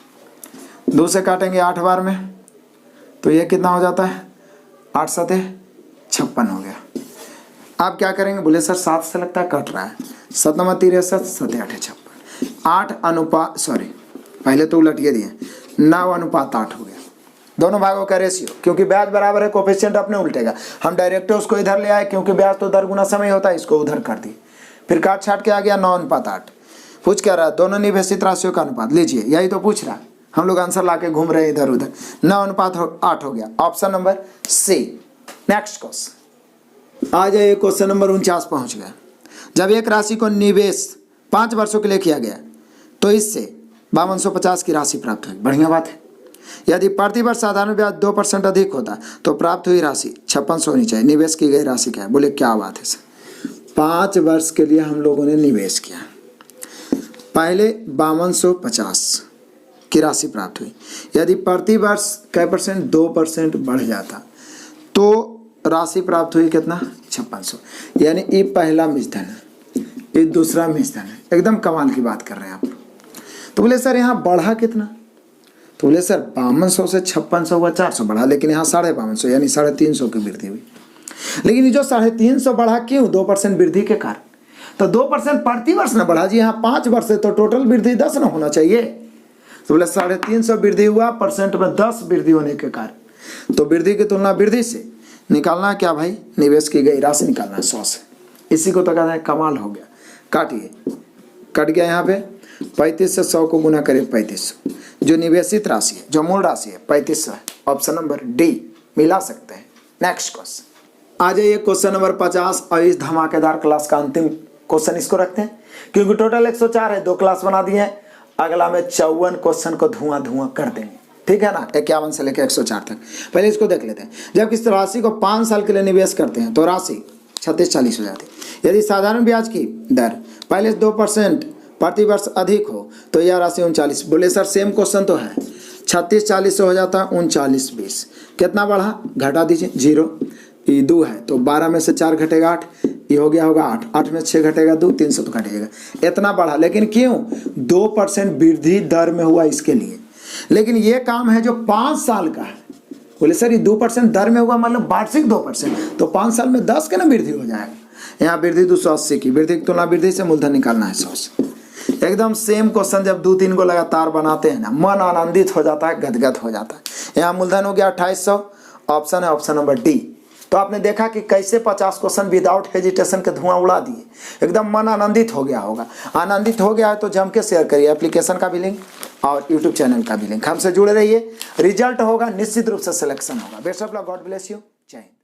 2 से काटेंगे 8 बार में, तो ये कितना हो जाता है? 8 × 7 = 56 हो गया। आप क्या करेंगे? बोले सर 7 से लगता है कट रहा है। 7 × 3 = 63, 7 × 8 = 56। 8 अनुपात, सॉरी पहले तो उलटिए दिए, 9:8 हो गया। दोनों भागों का रेशियो, क्योंकि ब्याज बराबर है, कोफिशिएंट अपने उल्टेगा। हम डायरेक्ट उसको इधर ले आए, क्योंकि ब्याज तो दर गुना समय होता है, इसको उधर कर दिए। फिर काट छाट के आ गया 9:8। पूछ क्या रहा है? दोनों निवेशित राशियों का अनुपात लीजिए, यही तो पूछ रहा है। हम लोग आंसर लाके घूम रहे हैं इधर उधर। 9:8 हो गया। Option number C. Next question आ जाइए, क्वेश्चन नंबर 49 पहुंच गया। जब एक राशि को निवेश 5 वर्षों के लिए किया गया तो इससे 5250 की राशि प्राप्त हुई। बढ़िया बात है। यदि प्रति वर्ष साधारण ब्याज 2% अधिक होता तो प्राप्त हुई राशि 5600 होनी चाहिए। निवेश की गई राशि क्या है? बोले क्या बात है सर, 5 वर्ष के लिए हम लोगों ने निवेश किया, पहले 5250 की राशि प्राप्त हुई। यदि प्रति वर्ष कै परसेंट? 2% बढ़ जाता तो राशि प्राप्त हुई कितना? 5600। यानी ये पहला मिश्रधन है, ये दूसरा मिश्रधन है। एकदम कमाल की बात कर रहे हैं आप। तो बोले सर यहाँ बढ़ा कितना? तो बोले सर 5200 से 5600 हुआ, 400 बढ़ा, लेकिन यहाँ 5250 यानी 350 की वृद्धि हुई। लेकिन ये जो 350 बढ़ा क्यों? 2% वृद्धि के कारण। तो 2% प्रति वर्ष ना बढ़ा जी, यहाँ 5 वर्ष है तो टोटल वृद्धि 10 ना होना चाहिए। तो बोले 350 वृद्धि हुआ, परसेंट में 10 वृद्धि होने के कारण। तो वृद्धि की तुलना वृद्धि से निकालना क्या भाई? निवेश की गई राशि निकालना है 100 से। इसी को तो कहते हैं कमाल हो गया। काटिए, कट गया यहाँ पे। 35 से 100 को गुना करें 3500। जो निवेशित राशि है, जो मूल राशि है 3500 है। ऑप्शन नंबर डी मिला सकते हैं। नेक्स्ट क्वेश्चन आ जाइए, क्वेश्चन नंबर 50। और इस धमाकेदार क्लास का अंतिम क्वेश्चन इसको रखते हैं, क्योंकि टोटल 104 है, 2 क्लास बना दिए हैं। अगला में 54 क्वेश्चन को धुआं धुआं कर देंगे, ठीक है ना? 51 से लेकर 104 तक। पहले इसको देख लेते हैं। जब किसी राशि को 5 साल के लिए निवेश करते हैं तो राशि 3640 हो जाती है। यदि साधारण ब्याज की दर पहले 2% प्रति वर्ष अधिक हो तो यह राशि 39। बोले सर सेम क्वेश्चन तो है, 3640 से हो जाता है 3920। कितना बढ़ा? घटा दीजिए 0। ये 2 है तो 12 में से 4 घटेगा 8, ये हो गया होगा 8, 8 में 6 घटेगा 2, 300 तो घटेगा। इतना बढ़ा, लेकिन क्यों? 2% वृद्धि दर में हुआ इसके लिए। लेकिन ये काम है जो 5 साल का है। बोले सर ये 2% दर में हुआ, मतलब वार्षिक 2%, तो 5 साल में 10 के ना वृद्धि हो जाएगा। यहाँ वृद्धि 280 की, वृद्धि की तुलना वृद्धि से मूलधन निकालना है 100 से। एकदम सेम क्वेश्चन जब 2-3 को लगातार बनाते हैं ना, मन आनंदित हो जाता है, गदगद हो जाता है। यहाँ मूलधन हो गया 2800, ऑप्शन है ऑप्शन नंबर डी। तो आपने देखा कि कैसे 50 क्वेश्चन विदाउट हेजिटेशन के धुआं उड़ा दिए, एकदम मन आनंदित हो गया होगा। आनंदित हो गया है तो जम के शेयर करिए, एप्लीकेशन का भी लिंक और यूट्यूब चैनल का भी लिंक। हमसे जुड़े रहिए, रिजल्ट होगा निश्चित रूप से सिलेक्शन होगा। Best of luck, God bless you, जय हिंद।